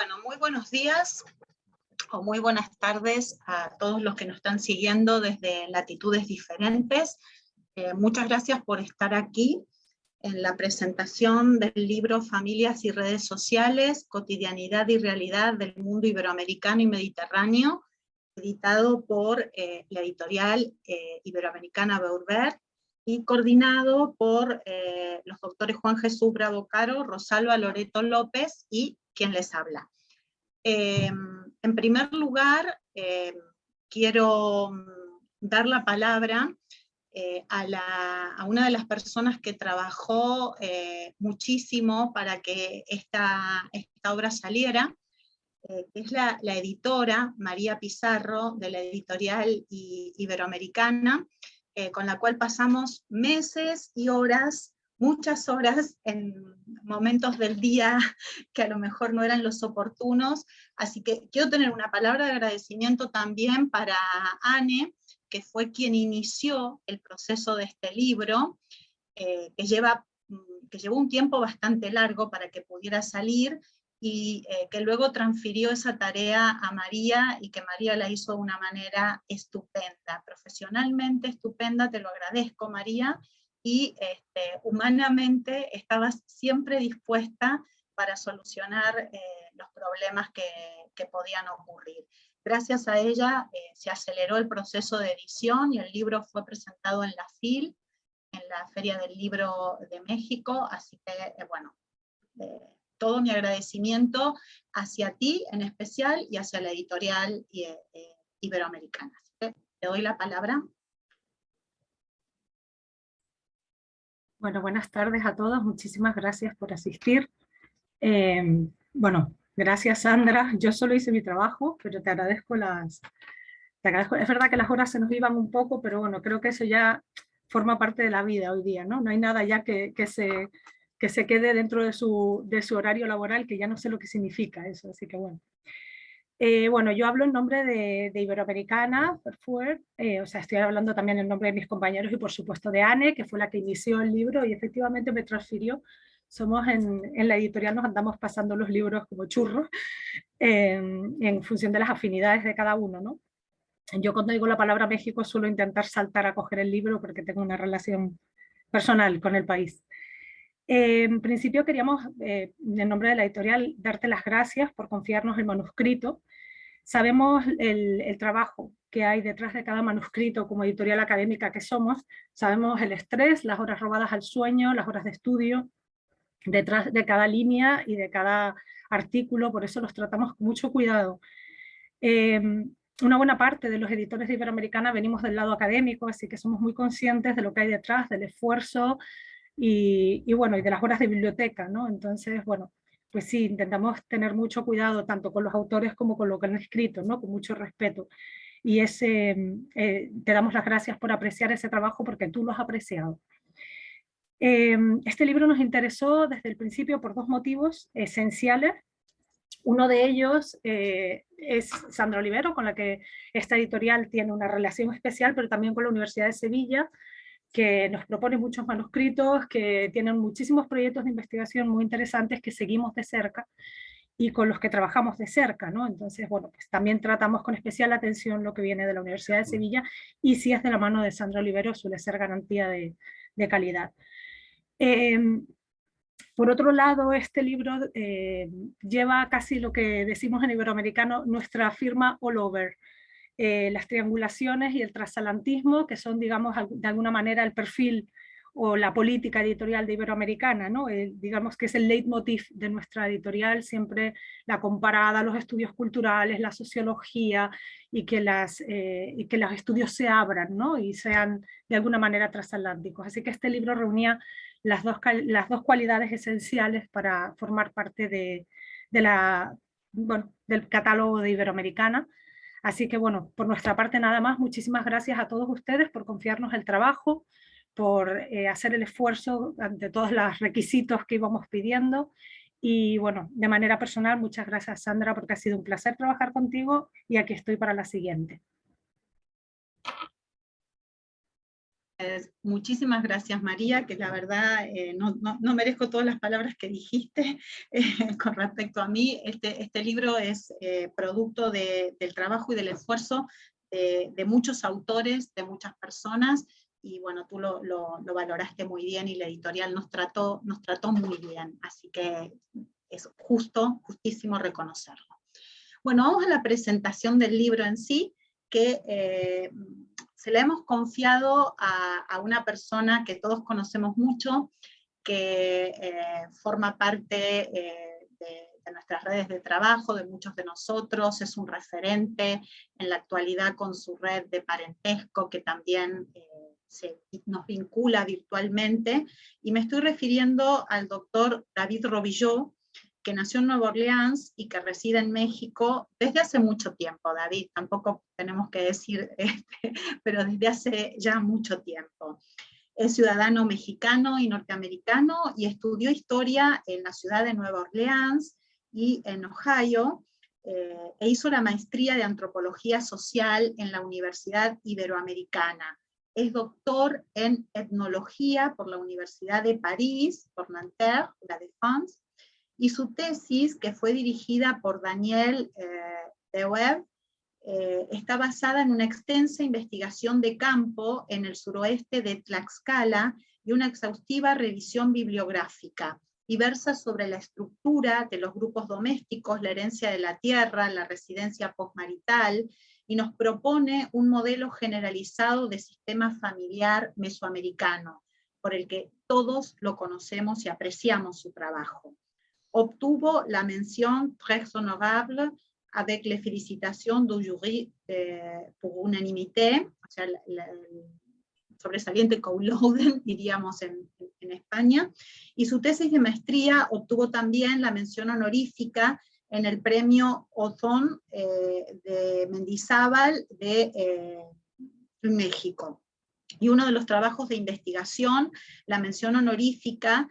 Bueno, muy buenos días o muy buenas tardes a todos los que nos están siguiendo desde latitudes diferentes. Muchas gracias por estar aquí en la presentación del libro Familias y Redes Sociales, Cotidianidad y Realidad del Mundo Iberoamericano y Mediterráneo, editado por la editorial iberoamericana Beurbert y coordinado por los doctores Juan Jesús Bravo Caro, Rosalba Loreto López y quien les habla. En primer lugar, quiero dar la palabra a una de las personas que trabajó muchísimo para que esta obra saliera, que es la editora María Pizarro, de la editorial iberoamericana, con la cual pasamos meses y horas, muchas horas, en momentos del día que a lo mejor no eran los oportunos, así que quiero tener una palabra de agradecimiento también para Anne, que fue quien inició el proceso de este libro, que llevó un tiempo bastante largo para que pudiera salir, y que luego transfirió esa tarea a María, y que María la hizo de una manera estupenda, profesionalmente estupenda. Te lo agradezco, María, y humanamente estabas siempre dispuesta para solucionar los problemas que podían ocurrir. Gracias a ella se aceleró el proceso de edición y el libro fue presentado en la FIL, en la Feria del Libro de México, así que bueno, todo mi agradecimiento hacia ti en especial y hacia la editorial iberoamericana. Así que te doy la palabra. Bueno, buenas tardes a todos, muchísimas gracias por asistir. Bueno, gracias Sandra, yo solo hice mi trabajo, pero te agradezco es verdad que las horas se nos iban un poco, pero bueno, creo que eso ya forma parte de la vida hoy día, ¿no? No hay nada ya que se quede dentro de su horario laboral, que ya no sé lo que significa eso, así que bueno. Bueno, yo hablo en nombre de Iberoamericana, o sea, estoy hablando también en nombre de mis compañeros y por supuesto de Anne, que fue la que inició el libro y efectivamente me transfirió. Somos en la editorial, nos andamos pasando los libros como churros, en función de las afinidades de cada uno, ¿no? Yo cuando digo la palabra México suelo intentar saltar a coger el libro porque tengo una relación personal con el país. En principio queríamos, en nombre de la editorial, darte las gracias por confiarnos el manuscrito. Sabemos el trabajo que hay detrás de cada manuscrito como editorial académica que somos, sabemos el estrés, las horas robadas al sueño, las horas de estudio, detrás de cada línea y de cada artículo, por eso los tratamos con mucho cuidado. Una buena parte de los editores de Iberoamericana venimos del lado académico, así que somos muy conscientes de lo que hay detrás, del esfuerzo y bueno, y de las horas de biblioteca, ¿no? Entonces, bueno, pues sí, intentamos tener mucho cuidado tanto con los autores como con lo que han escrito, ¿no? Con mucho respeto. Y te damos las gracias por apreciar ese trabajo porque tú lo has apreciado. Este libro nos interesó desde el principio por dos motivos esenciales. Uno de ellos es Sandra Olivero, con la que esta editorial tiene una relación especial, pero también con la Universidad de Sevilla, que nos propone muchos manuscritos, que tienen muchísimos proyectos de investigación muy interesantes que seguimos de cerca y con los que trabajamos de cerca, ¿no? Entonces, bueno, pues también tratamos con especial atención lo que viene de la Universidad de Sevilla, y si es de la mano de Sandra Olivero suele ser garantía de calidad. Por otro lado, este libro lleva casi lo que decimos en iberoamericano, nuestra firma all over. Las triangulaciones y el transatlantismo, que son, digamos, de alguna manera el perfil o la política editorial de Iberoamericana, ¿no? Digamos que es el leitmotiv de nuestra editorial, siempre la comparada, los estudios culturales, la sociología, y que los estudios se abran, ¿no? Y sean de alguna manera transatlánticos. Así que este libro reunía las dos cualidades esenciales para formar parte del catálogo de Iberoamericana. Así que bueno, por nuestra parte nada más, muchísimas gracias a todos ustedes por confiarnos el trabajo, por hacer el esfuerzo ante todos los requisitos que íbamos pidiendo, y bueno, de manera personal, muchas gracias Sandra, porque ha sido un placer trabajar contigo y aquí estoy para la siguiente. Muchísimas gracias, María, que la verdad no merezco todas las palabras que dijiste con respecto a mí. Este libro es producto del trabajo y del esfuerzo de muchos autores, de muchas personas, y bueno, tú lo valoraste muy bien y la editorial nos trató muy bien, así que es justísimo reconocerlo. Bueno, vamos a la presentación del libro en sí, que se la hemos confiado a una persona que todos conocemos mucho, que forma parte de nuestras redes de trabajo, de muchos de nosotros, es un referente en la actualidad con su red de parentesco, que también nos vincula virtualmente, y me estoy refiriendo al doctor David Robillot, que nació en Nueva Orleans y que reside en México desde hace mucho tiempo. David, tampoco tenemos que decir, pero desde hace ya mucho tiempo. Es ciudadano mexicano y norteamericano y estudió historia en la ciudad de Nueva Orleans y en Ohio, e hizo la maestría de antropología social en la Universidad Iberoamericana. Es doctor en etnología por la Universidad de París, por Nanterre, la Défense, y su tesis, que fue dirigida por Daniel Dewey, está basada en una extensa investigación de campo en el suroeste de Tlaxcala y una exhaustiva revisión bibliográfica, y versa sobre la estructura de los grupos domésticos, la herencia de la tierra, la residencia postmarital, y nos propone un modelo generalizado de sistema familiar mesoamericano, por el que todos lo conocemos y apreciamos su trabajo. Obtuvo la mención très honorable avec les félicitations du jury pour unanimité, o sea, el sobresaliente cum laude, diríamos en España, y su tesis de maestría obtuvo también la mención honorífica en el premio Ozón de Mendizábal de México. Y uno de los trabajos de investigación, la mención honorífica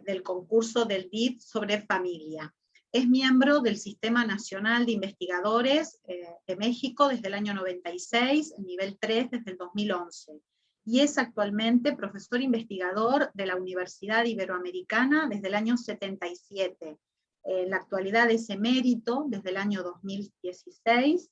del concurso del DIF sobre familia. Es miembro del Sistema Nacional de Investigadores de México desde el año 96, nivel 3 desde el 2011. Y es actualmente profesor investigador de la Universidad Iberoamericana desde el año 77. En la actualidad es emérito desde el año 2016,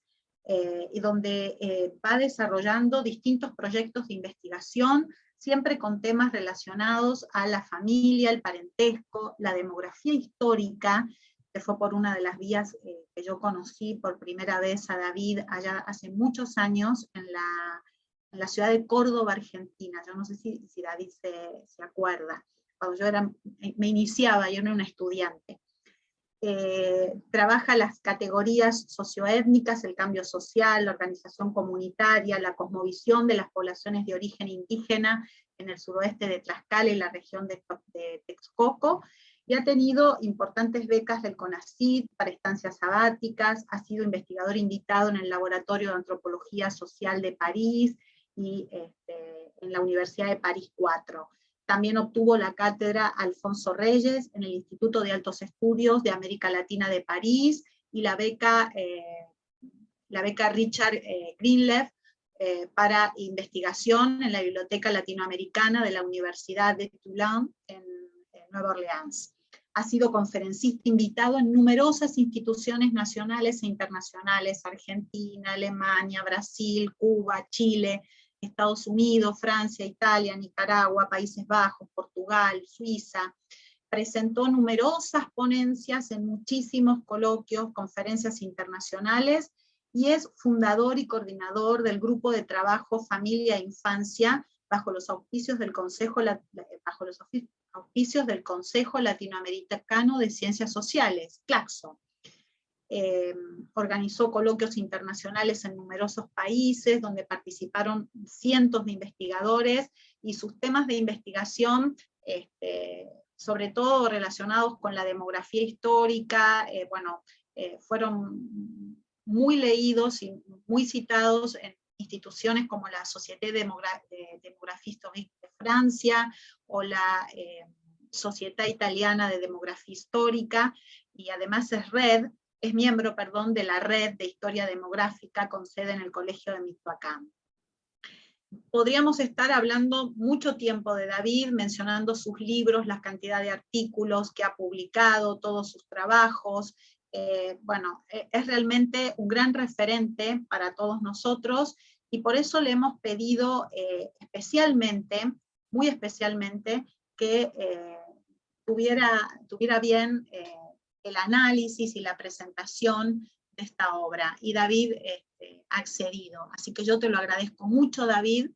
y donde va desarrollando distintos proyectos de investigación, siempre con temas relacionados a la familia, el parentesco, la demografía histórica, que fue por una de las vías que yo conocí por primera vez a David allá hace muchos años en la ciudad de Córdoba, Argentina. Yo no sé si David se acuerda, cuando yo me iniciaba, yo era una estudiante. Trabaja las categorías socioétnicas, el cambio social, la organización comunitaria, la cosmovisión de las poblaciones de origen indígena en el suroeste de Tlaxcala y la región de Texcoco, y ha tenido importantes becas del CONACYT para estancias sabáticas, ha sido investigador invitado en el Laboratorio de Antropología Social de París y en la Universidad de París 4. También obtuvo la cátedra Alfonso Reyes en el Instituto de Altos Estudios de América Latina de París, y la beca Richard Greenleaf para investigación en la Biblioteca Latinoamericana de la Universidad de Tulane en Nueva Orleans. Ha sido conferencista invitado en numerosas instituciones nacionales e internacionales: Argentina, Alemania, Brasil, Cuba, Chile, Estados Unidos, Francia, Italia, Nicaragua, Países Bajos, Portugal, Suiza. Presentó numerosas ponencias en muchísimos coloquios, conferencias internacionales, y es fundador y coordinador del grupo de trabajo Familia e Infancia bajo los auspicios del Consejo Latinoamericano de Ciencias Sociales, CLACSO. Organizó coloquios internacionales en numerosos países, donde participaron cientos de investigadores, y sus temas de investigación, sobre todo relacionados con la demografía histórica, fueron muy leídos y muy citados en instituciones como la Société de Demographie Historique de Francia, o la Sociedad Italiana de Demografía Histórica, y además es miembro de la Red de Historia Demográfica con sede en el Colegio de Michoacán. podríamos estar hablando mucho tiempo de David, mencionando sus libros, la cantidad de artículos que ha publicado, todos sus trabajos. Bueno, es realmente un gran referente para todos nosotros, y por eso le hemos pedido especialmente, muy especialmente, que tuviera bien el análisis y la presentación de esta obra, y David ha accedido. Así que yo te lo agradezco mucho, David,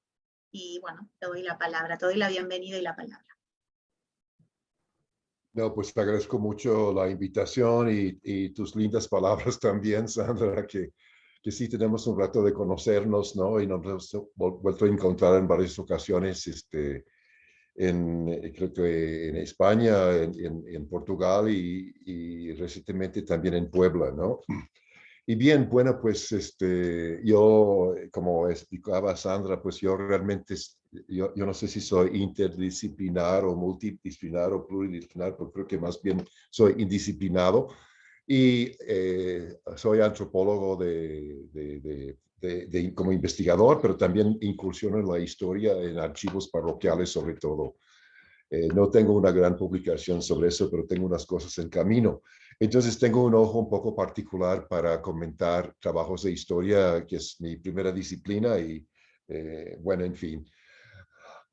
y bueno, te doy la palabra, te doy la bienvenida y la palabra. No, pues te agradezco mucho la invitación y tus lindas palabras también, Sandra, que sí tenemos un rato de conocernos, ¿no? Y nos hemos vuelto a encontrar en varias ocasiones, creo que en España, en Portugal y recientemente también en Puebla, ¿no? Y bien, bueno, pues yo, como explicaba Sandra, pues yo realmente, yo no sé si soy interdisciplinar o multidisciplinar o pluridisciplinar, pero creo que más bien soy indisciplinado. Y soy antropólogo como investigador, pero también incursiono en la historia, en archivos parroquiales sobre todo. No tengo una gran publicación sobre eso, pero tengo unas cosas en camino. Entonces tengo un ojo un poco particular para comentar trabajos de historia, que es mi primera disciplina y bueno, en fin.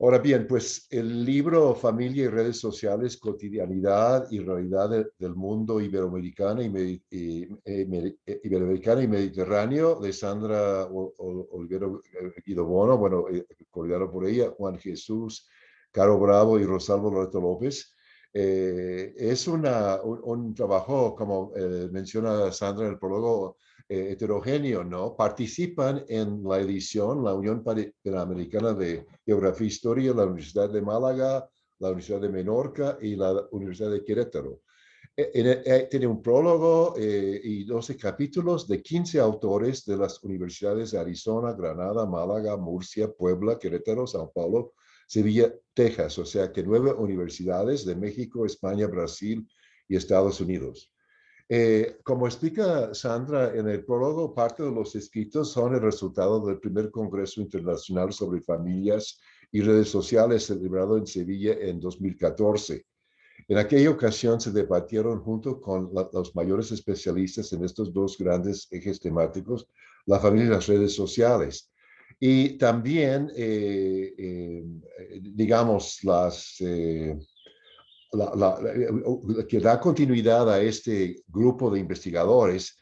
Ahora bien, pues el libro Familia y redes sociales, cotidianidad y realidad del mundo iberoamericano iberoamericano y mediterráneo, de Sandra Olivero Guido Bono, bueno, coordinado por ella, Juan Jesús Caro Bravo y Rosalvo Loreto López. Es un trabajo, como menciona Sandra en el prólogo, heterogéneo, ¿no? Participan en la edición la Unión Panamericana de Geografía e Historia, la Universidad de Málaga, la Universidad de Menorca y la Universidad de Querétaro. Tiene un prólogo y 12 capítulos de 15 autores de las universidades de Arizona, Granada, Málaga, Murcia, Puebla, Querétaro, Sao Paulo, Sevilla, Texas, o sea que 9 universidades de México, España, Brasil y Estados Unidos. Como explica Sandra en el prólogo, parte de los escritos son el resultado del primer Congreso Internacional sobre Familias y Redes Sociales celebrado en Sevilla en 2014. En aquella ocasión se debatieron junto con los mayores especialistas en estos dos grandes ejes temáticos, la familia y las redes sociales. Y también, digamos, que da continuidad a este grupo de investigadores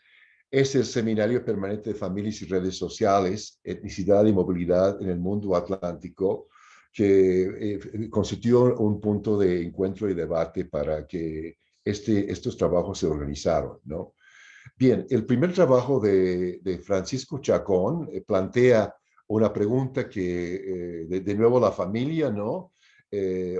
es el Seminario Permanente de Familias y Redes Sociales, Etnicidad y Movilidad en el Mundo Atlántico, que constituyó un punto de encuentro y debate para que estos trabajos se organizaron, ¿no? Bien, el primer trabajo de Francisco Chacón plantea una pregunta que, de nuevo, la familia, ¿no?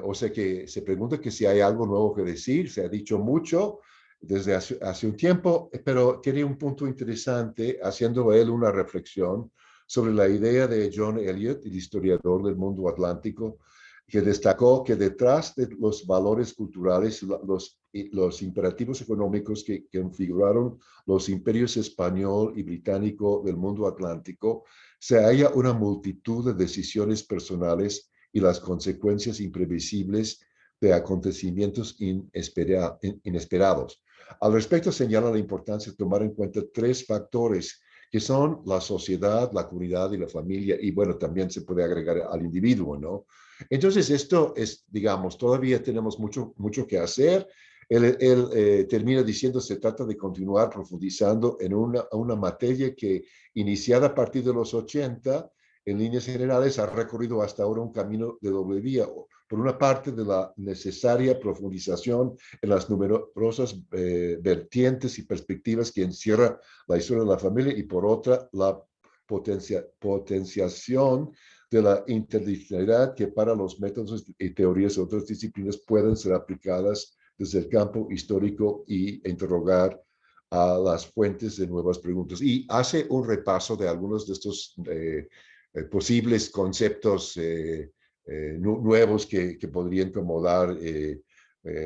O sea que se pregunta que si hay algo nuevo que decir, se ha dicho mucho desde hace un tiempo, pero tiene un punto interesante haciendo él una reflexión sobre la idea de John Eliot, el historiador del mundo atlántico, que destacó que detrás de los valores culturales, los imperativos económicos que configuraron los imperios español y británico del mundo atlántico, se halla una multitud de decisiones personales y las consecuencias imprevisibles de acontecimientos inesperados. Al respecto, señala la importancia de tomar en cuenta 3 factores que son la sociedad, la comunidad y la familia, y bueno, también se puede agregar al individuo, ¿no? Entonces, esto es, digamos, todavía tenemos mucho que hacer. Él termina diciendo, se trata de continuar profundizando en una materia que, iniciada a partir de los 80, en líneas generales, ha recorrido hasta ahora un camino de doble vía. Por una parte, de la necesaria profundización en las numerosas vertientes y perspectivas que encierra la historia de la familia, y por otra, la potenciación de la interdisciplinaridad que para los métodos y teorías de otras disciplinas pueden ser aplicadas desde el campo histórico y interrogar a las fuentes de nuevas preguntas. Y hace un repaso de algunos de estos posibles conceptos nuevos que podrían como dar,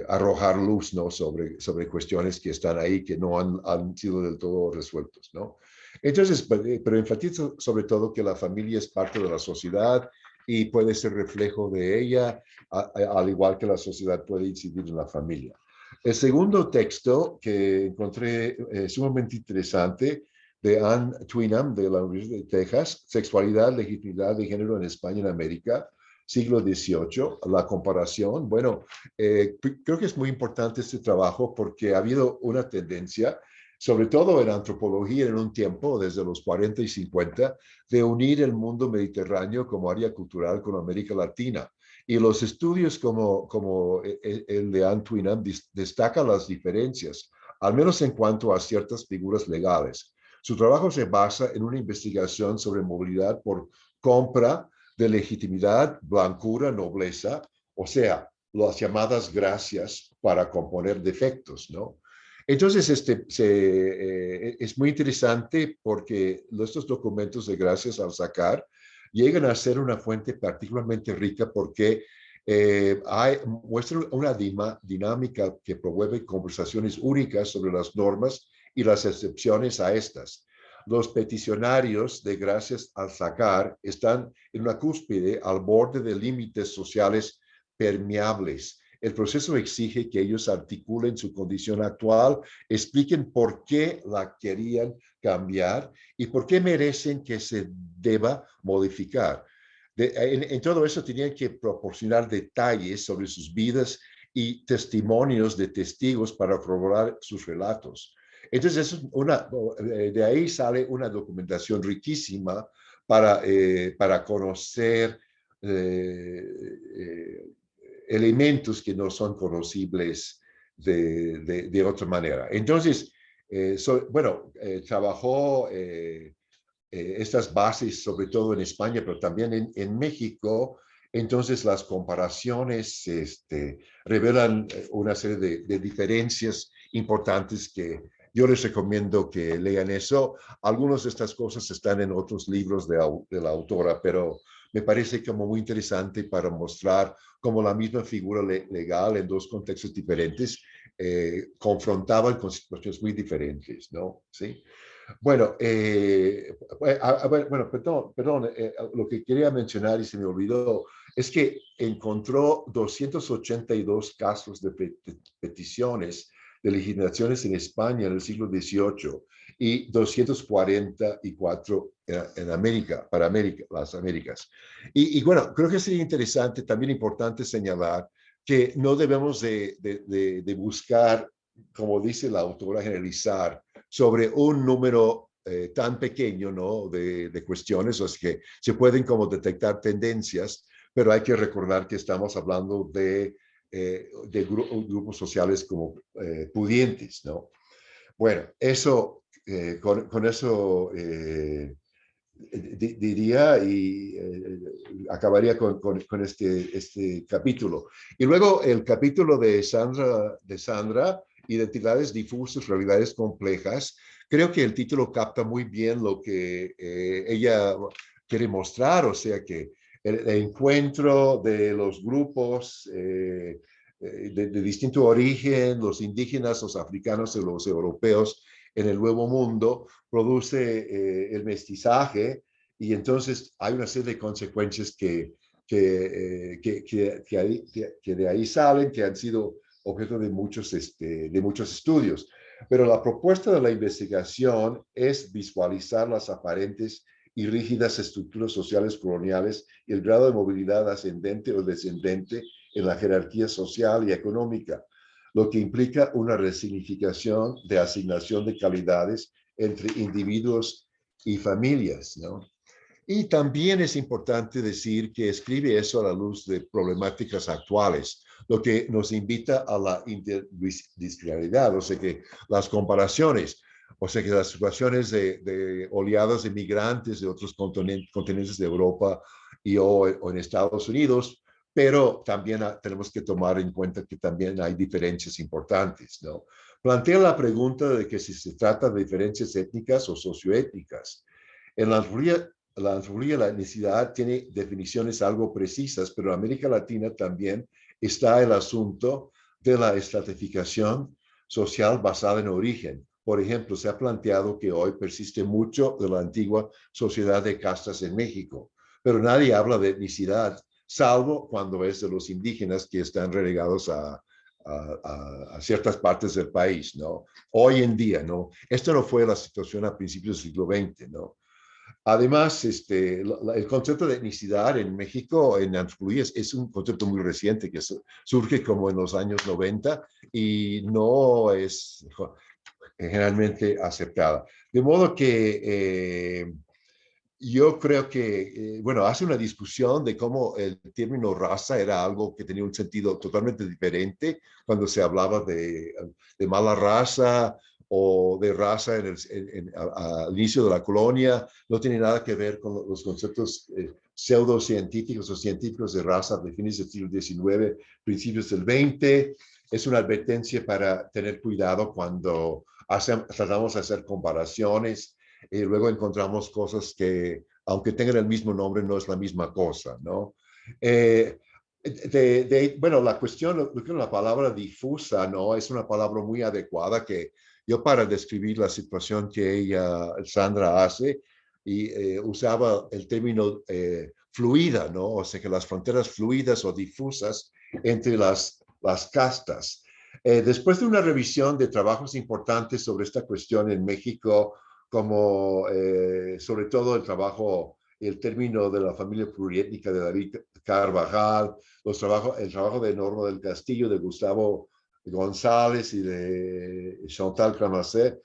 arrojar luz, ¿no? sobre cuestiones que están ahí, que no han sido del todo resueltos, ¿no? Entonces, pero enfatizo sobre todo que la familia es parte de la sociedad y puede ser reflejo de ella, al igual que la sociedad puede incidir en la familia. El segundo texto que encontré sumamente interesante, de Ann Twynham, de la Universidad de Texas, Sexualidad, Legitimidad de Género en España y en América, siglo XVIII, la comparación. Bueno, creo que es muy importante este trabajo porque ha habido una tendencia, sobre todo en antropología en un tiempo, desde los 40 y 50, de unir el mundo mediterráneo como área cultural con América Latina. Y los estudios como el de Ann Twynham destacan las diferencias, al menos en cuanto a ciertas figuras legales. Su trabajo se basa en una investigación sobre movilidad por compra de legitimidad, blancura, nobleza, o sea, las llamadas gracias para componer defectos, ¿no? Entonces, es muy interesante porque estos documentos de gracias al sacar llegan a ser una fuente particularmente rica porque muestran una dinámica que promueve conversaciones únicas sobre las normas y las excepciones a estas. Los peticionarios de gracias al sacar están en una cúspide al borde de límites sociales permeables. El proceso exige que ellos articulen su condición actual, expliquen por qué la querían cambiar y por qué merecen que se deba modificar. En todo eso tenían que proporcionar detalles sobre sus vidas y testimonios de testigos para corroborar sus relatos. Entonces, de ahí sale una documentación riquísima para conocer elementos que no son conocibles de otra manera. Entonces, trabajó estas bases, sobre todo en España, pero también en México. Entonces, las comparaciones revelan una serie de diferencias importantes que yo les recomiendo que lean eso. Algunas de estas cosas están en otros libros de la autora, pero me parece como muy interesante para mostrar cómo la misma figura legal en dos contextos diferentes confrontaban con situaciones muy diferentes, ¿no? ¿Sí? Bueno, perdón, lo que quería mencionar y se me olvidó es que encontró 282 casos de peticiones de legislaciones en España en el siglo XVIII y 244 en América, para las Américas. Y bueno, creo que sería interesante, también importante señalar que no debemos de buscar, como dice la autora, generalizar sobre un número tan pequeño, ¿no? de cuestiones, o sea que se pueden como detectar tendencias, pero hay que recordar que estamos hablando de grupos sociales como pudientes, ¿no? Bueno, eso, con eso diría y acabaría con este capítulo. Y luego el capítulo de Sandra, Identidades difusas, realidades complejas. Creo que el título capta muy bien lo que ella quiere mostrar, o sea que el encuentro de los grupos de distinto origen, los indígenas, los africanos y los europeos en el Nuevo Mundo, produce el mestizaje y entonces hay una serie de consecuencias que de ahí salen, que han sido objeto de muchos estudios. Pero la propuesta de la investigación es visualizar las aparentes y rígidas estructuras sociales coloniales y el grado de movilidad ascendente o descendente en la jerarquía social y económica, lo que implica una resignificación de asignación de calidades entre individuos y familias, ¿no? Y también es importante decir que escribe eso a la luz de problemáticas actuales, lo que nos invita a la interdisciplinaridad, o sea que las comparaciones, o sea que las situaciones de oleadas de migrantes de otros continentes de Europa o en Estados Unidos, pero también tenemos que tomar en cuenta que también hay diferencias importantes, ¿no? Plantea la pregunta de que si se trata de diferencias étnicas o socioétnicas. En la antropología, la etnicidad tiene definiciones algo precisas, pero en América Latina también está el asunto de la estratificación social basada en origen, Por ejemplo, se ha planteado que hoy persiste mucho de la antigua sociedad de castas en México, pero nadie habla de etnicidad, salvo cuando es de los indígenas que están relegados a ciertas partes del país, ¿no? Hoy en día, ¿no? Esto no fue la situación a principios del siglo XX, ¿no? Además, el concepto de etnicidad en México, en antropología, es un concepto muy reciente que surge como en los años 90 y no es generalmente aceptada. De modo que yo creo que, bueno, hace una discusión de cómo el término raza era algo que tenía un sentido totalmente diferente cuando se hablaba de mala raza o de raza al inicio de la colonia. No tiene nada que ver con los conceptos pseudocientíficos o científicos de raza de fines del siglo XIX, principios del XX. Es una advertencia para tener cuidado cuando tratamos de hacer comparaciones y luego encontramos cosas que, aunque tengan el mismo nombre, no es la misma cosa, ¿no? Bueno, la cuestión, la palabra difusa, ¿no? Es una palabra muy adecuada que yo para describir la situación que ella, Sandra, hace, y usaba el término fluida, ¿no? O sea, que las fronteras fluidas o difusas entre las castas. Después de una revisión de trabajos importantes sobre esta cuestión en México, como sobre todo el término de la familia pluriétnica de David Carvajal, el trabajo de Norma del Castillo, de Gustavo González y de Chantal Clamacel,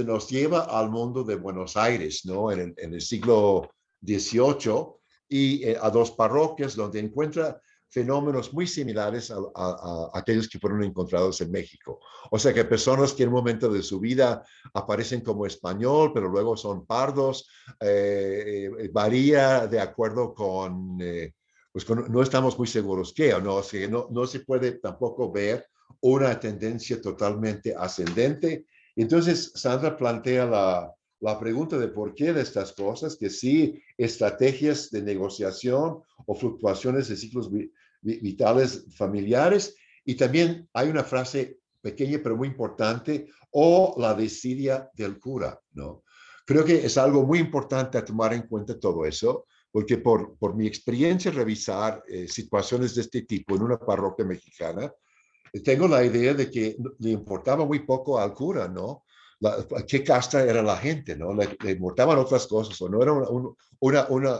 nos lleva al mundo de Buenos Aires, ¿no? En el siglo XVIII y a dos parroquias donde encuentra fenómenos muy similares a aquellos que fueron encontrados en México. O sea que personas que en un momento de su vida aparecen como español, pero luego son pardos, varía de acuerdo con, no estamos muy seguros qué, o no, o sea, no se puede tampoco ver una tendencia totalmente ascendente. Entonces, Sandra plantea la pregunta de por qué de estas cosas, que sí, estrategias de negociación o fluctuaciones de ciclos vitales familiares, y también hay una frase pequeña pero muy importante, o la desidia del cura, ¿no? Creo que es algo muy importante a tomar en cuenta todo eso, porque por mi experiencia revisar situaciones de este tipo en una parroquia mexicana, tengo la idea de que le importaba muy poco al cura, ¿no? Qué casta era la gente, ¿no? Le importaban otras cosas, o no era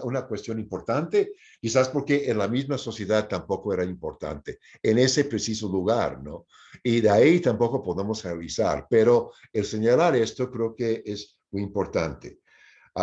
una cuestión importante, quizás porque en la misma sociedad tampoco era importante, en ese preciso lugar, ¿no? Y de ahí tampoco podemos revisar, pero el señalar esto creo que es muy importante.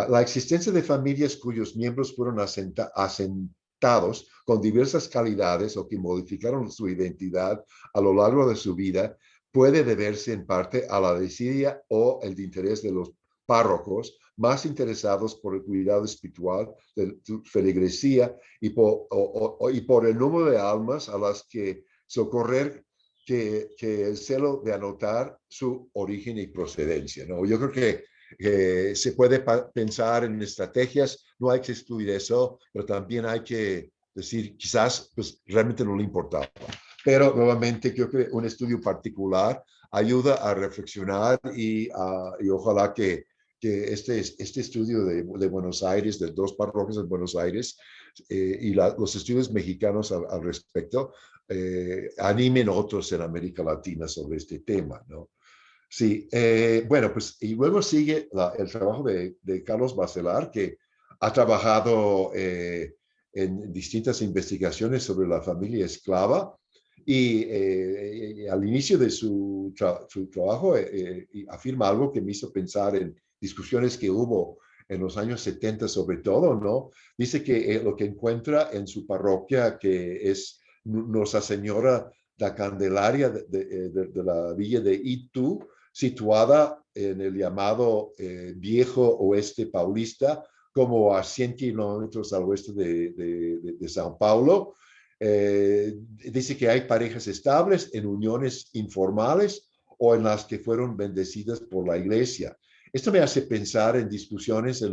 La existencia de familias cuyos miembros fueron asentados con diversas calidades o que modificaron su identidad a lo largo de su vida puede deberse en parte a la desidia o el interés de los párrocos más interesados por el cuidado espiritual de su feligresía y por el número de almas a las que socorrer que el celo de anotar su origen y procedencia, ¿no? Yo creo que se puede pensar en estrategias, no hay que excluir eso, pero también hay que decir, quizás pues, realmente no le importaba. Pero nuevamente creo que un estudio particular ayuda a reflexionar y ojalá que este estudio de Buenos Aires, de dos parroquias de Buenos Aires, y los estudios mexicanos al respecto, animen otros en América Latina sobre este tema, ¿no? Sí, bueno, pues y luego sigue el trabajo de Carlos Bacelar, que ha trabajado en distintas investigaciones sobre la familia esclava y al inicio de su trabajo afirma algo que me hizo pensar en discusiones que hubo en los años 70 sobre todo, ¿no? Dice que lo que encuentra en su parroquia, que es Nuestra Señora da Candelaria de la villa de Itu, situada en el llamado viejo oeste paulista, como a 100 kilómetros al oeste de Sao Paulo. Dice que hay parejas estables en uniones informales o en las que fueron bendecidas por la iglesia. Esto me hace pensar en discusiones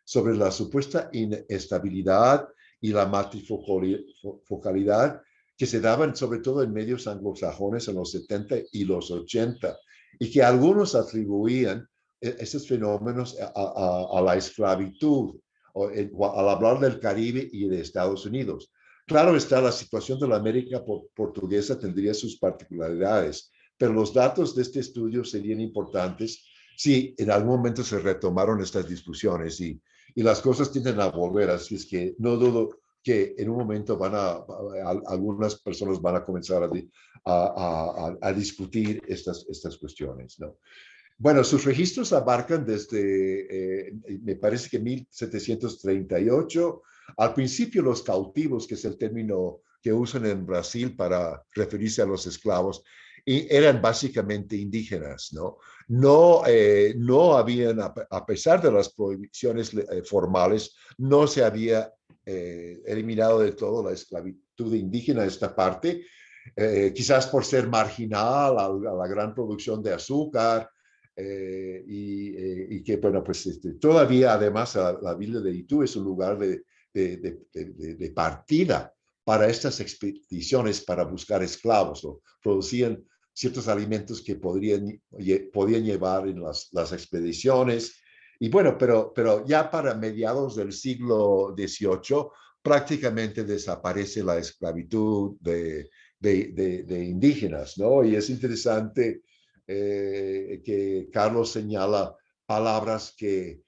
sobre la supuesta inestabilidad y la matrifocalidad que se daban sobre todo en medios anglosajones en los 70 y los 80. y que algunos atribuían esos fenómenos a la esclavitud, al hablar del Caribe y de Estados Unidos. Claro está, la situación de la América portuguesa tendría sus particularidades, pero los datos de este estudio serían importantes si en algún momento se retomaron estas discusiones y las cosas tienden a volver, así es que no dudo que en un momento algunas personas van a comenzar a discutir estas cuestiones, ¿no? Bueno, sus registros abarcan desde, me parece que 1738. Al principio los cautivos, que es el término que usan en Brasil para referirse a los esclavos, y eran básicamente indígenas, ¿no? No habían, a pesar de las prohibiciones formales, no se había eliminado de todo la esclavitud indígena, esta parte, quizás por ser marginal a la gran producción de azúcar, y que, bueno, pues todavía además la villa de Itu es un lugar de partida para estas expediciones para buscar esclavos, o producían ciertos alimentos que podían llevar en las expediciones. Y bueno, pero ya para mediados del siglo XVIII prácticamente desaparece la esclavitud de indígenas, ¿no? Y es interesante que Carlos señala palabras que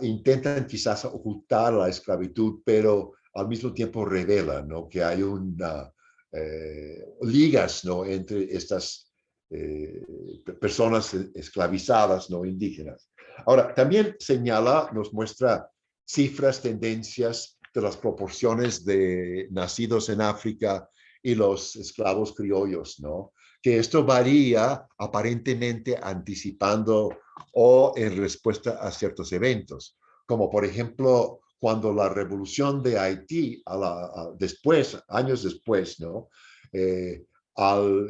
intentan quizás ocultar la esclavitud, pero al mismo tiempo revelan, ¿no? Que hay ligas, ¿no? Entre estas personas esclavizadas, ¿no? Indígenas. Ahora, también señala, nos muestra cifras, tendencias de las proporciones de nacidos en África y los esclavos criollos, ¿no? Que esto varía aparentemente anticipando o en respuesta a ciertos eventos, como por ejemplo cuando la revolución de Haití, años después, ¿no? Al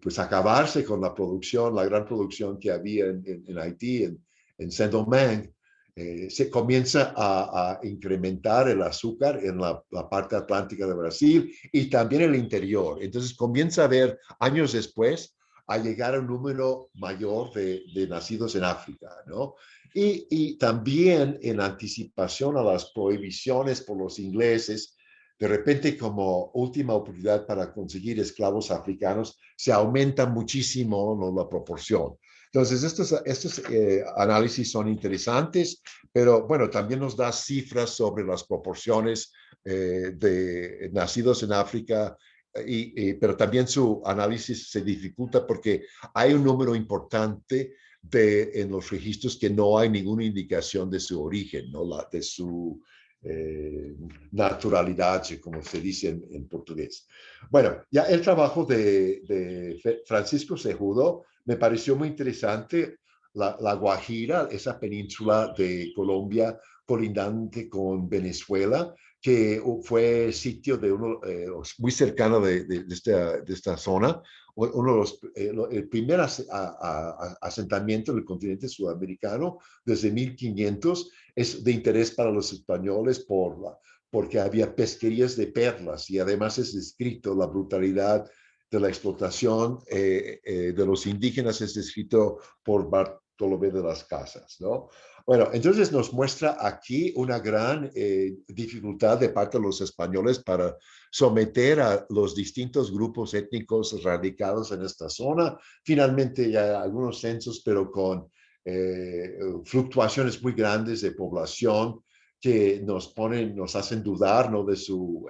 pues acabarse con la producción, la gran producción que había en Haití, en Saint-Domingue, se comienza a incrementar el azúcar en la parte atlántica de Brasil y también el interior. Entonces comienza a haber, años después, a llegar a un número mayor de nacidos en África, ¿no? Y también en anticipación a las prohibiciones por los ingleses, de repente como última oportunidad para conseguir esclavos africanos, se aumenta muchísimo, ¿no? La proporción. Entonces, estos análisis son interesantes, pero bueno, también nos da cifras sobre las proporciones de nacidos en África, pero también su análisis se dificulta porque hay un número importante en los registros que no hay ninguna indicación de su origen, ¿no? De su naturalidad, como se dice en portugués. Bueno, ya el trabajo de Francisco Cejudo me pareció muy interesante. La Guajira, esa península de Colombia colindante con Venezuela, que fue sitio de uno muy cercano de esta zona, uno de el primer asentamiento del continente sudamericano desde 1500, es de interés para los españoles porque había pesquerías de perlas y además es descrito la brutalidad de la explotación de los indígenas, es descrito por Bartolomé de las Casas, ¿no? Bueno, entonces nos muestra aquí una gran dificultad de parte de los españoles para someter a los distintos grupos étnicos radicados en esta zona. Finalmente ya algunos censos, pero con fluctuaciones muy grandes de población que nos hacen dudar, ¿no? De su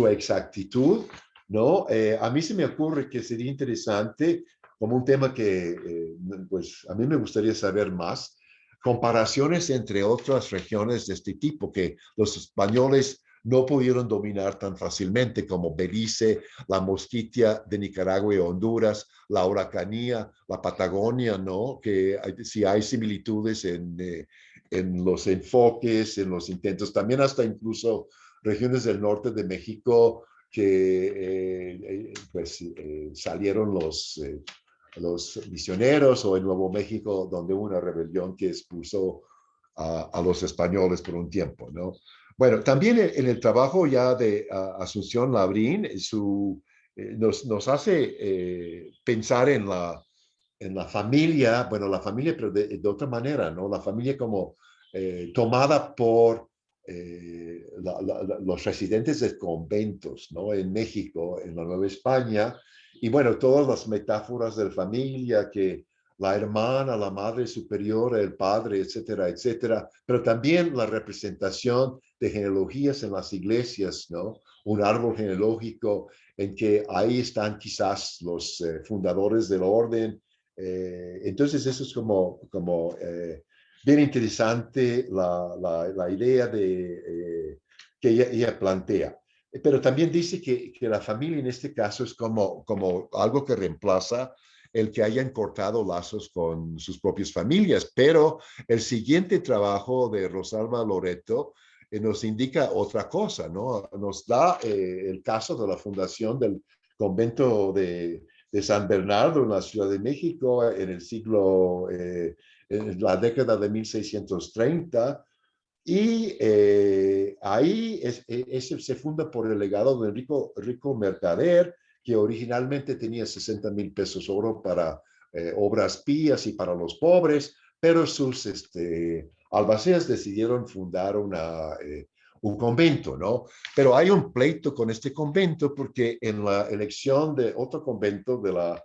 exactitud, ¿no? A mí se me ocurre que sería interesante, como un tema que pues a mí me gustaría saber más, comparaciones entre otras regiones de este tipo que los españoles no pudieron dominar tan fácilmente, como Belice, la Mosquitia de Nicaragua y Honduras, la Huracanía, la Patagonia, ¿no? Que si hay similitudes en los enfoques, en los intentos, también hasta incluso regiones del norte de México que salieron los misioneros, o en Nuevo México, donde hubo una rebelión que expulsó a los españoles por un tiempo, ¿no? Bueno, también en el trabajo ya de Asunción Labrín, su nos hace pensar en la familia, bueno, la familia, pero de otra manera, ¿no? La familia como tomada por los residentes de conventos, ¿no? En México, en la Nueva España, y bueno, todas las metáforas de la familia, que la hermana, la madre superior, el padre, etcétera, etcétera, pero también la representación de genealogías en las iglesias, ¿no? Un árbol genealógico en que ahí están quizás los fundadores del orden. Entonces eso es como bien interesante la idea que ella plantea. Pero también dice que la familia en este caso es como algo que reemplaza el que hayan cortado lazos con sus propias familias. Pero el siguiente trabajo de Rosalba Loreto nos indica otra cosa, ¿no? Nos da el caso de la fundación del convento de San Bernardo en la Ciudad de México en el siglo, en la década de 1630. Y ahí se funda por el legado de rico mercader, que originalmente tenía 60,000 pesos oro para obras pías y para los pobres, pero sus albaceas decidieron fundar un convento, ¿no? Pero hay un pleito con este convento porque en la elección de otro convento de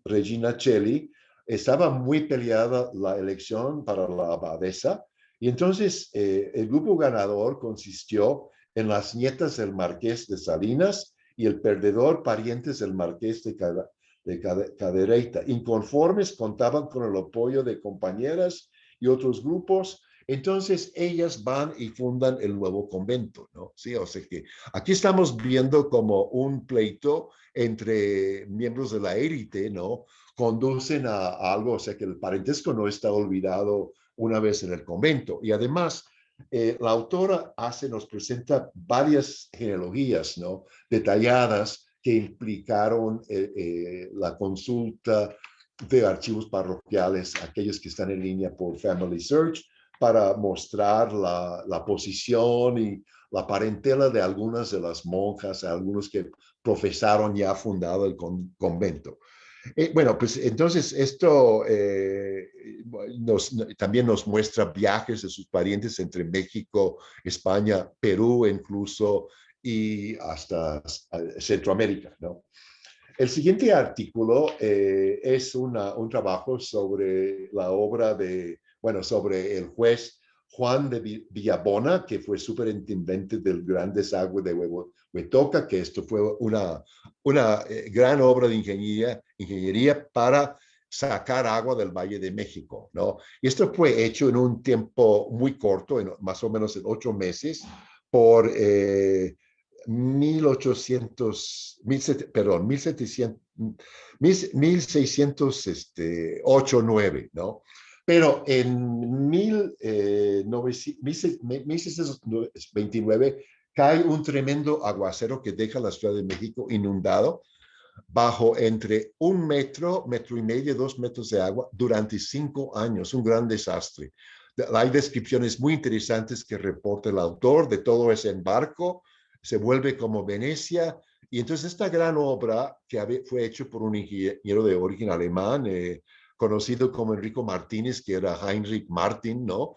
Regina Coeli estaba muy peleada la elección para la abadesa, y entonces el grupo ganador consistió en las nietas del marqués de Salinas y el perdedor parientes del marqués de Cadereyta. Inconformes, contaban con el apoyo de compañeras y otros grupos. Entonces ellas van y fundan el nuevo convento, ¿no? Sí, o sea que aquí estamos viendo como un pleito entre miembros de la élite, ¿no? Conducen a algo, o sea que el parentesco no está olvidado una vez en el convento. Y además, la autora nos presenta varias genealogías, ¿no? Detalladas que implicaron la consulta de archivos parroquiales, aquellos que están en línea por Family Search, para mostrar la posición y la parentela de algunas de las monjas, algunos que profesaron ya fundado el convento. Bueno, pues entonces esto también nos muestra viajes de sus parientes entre México, España, Perú incluso, y hasta Centroamérica, ¿no? El siguiente artículo es un trabajo sobre la obra sobre el juez Juan de Villabona, que fue superintendente del Gran Desagüe de Huetoca, que esto fue una gran obra de ingeniería para sacar agua del Valle de México, ¿no? Y esto fue hecho en un tiempo muy corto, más o menos en 8 meses, por 1608-9, ¿no? Pero en 1629 cae un tremendo aguacero que deja la Ciudad de México inundado bajo entre 1 metro, metro y medio, 2 metros de agua durante 5 años, un gran desastre. Hay descripciones muy interesantes que reporta el autor de todo ese embarco. Se vuelve como Venecia, y entonces esta gran obra que fue hecho por un ingeniero de origen alemán, conocido como Enrico Martínez, que era Heinrich Martin, ¿no?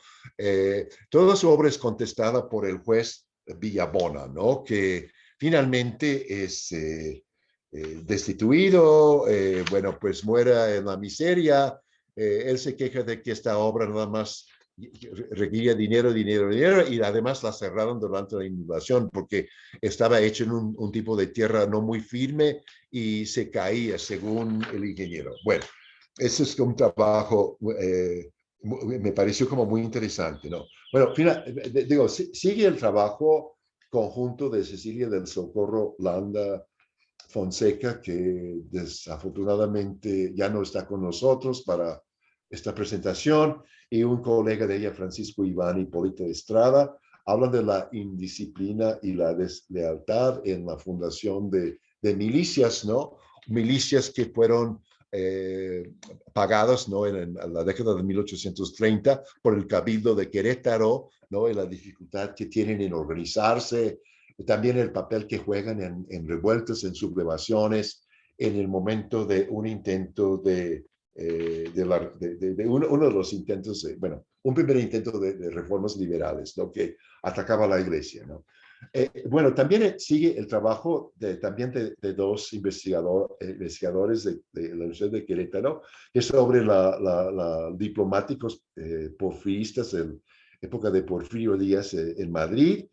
Toda su obra es contestada por el juez Villabona, ¿no? Que finalmente es destituido, bueno, pues muera en la miseria. Él se queja de que esta obra nada más requería dinero, y además la cerraron durante la inundación porque estaba hecho en un tipo de tierra no muy firme y se caía según el ingeniero. Bueno, eso es un trabajo, me pareció como muy interesante, ¿no? Bueno, digo, sigue el trabajo conjunto de Cecilia del Socorro Landa Fonseca, que desafortunadamente ya no está con nosotros para esta presentación, y un colega de ella, Francisco Iván Hipólito Estrada, hablan de la indisciplina y la deslealtad en la fundación de milicias, ¿no? Milicias que fueron pagadas, ¿no? En la década de 1830 por el Cabildo de Querétaro, ¿no? Y la dificultad que tienen en organizarse, también el papel que juegan en revueltas, en sublevaciones, en el momento de un intento de uno de los intentos, bueno, un primer intento de reformas liberales, ¿no? Que atacaba a la iglesia, ¿no? Bueno, también sigue el trabajo también de dos investigadores de la Universidad de Querétaro, que es sobre diplomáticos porfiristas en época de Porfirio Díaz en Madrid.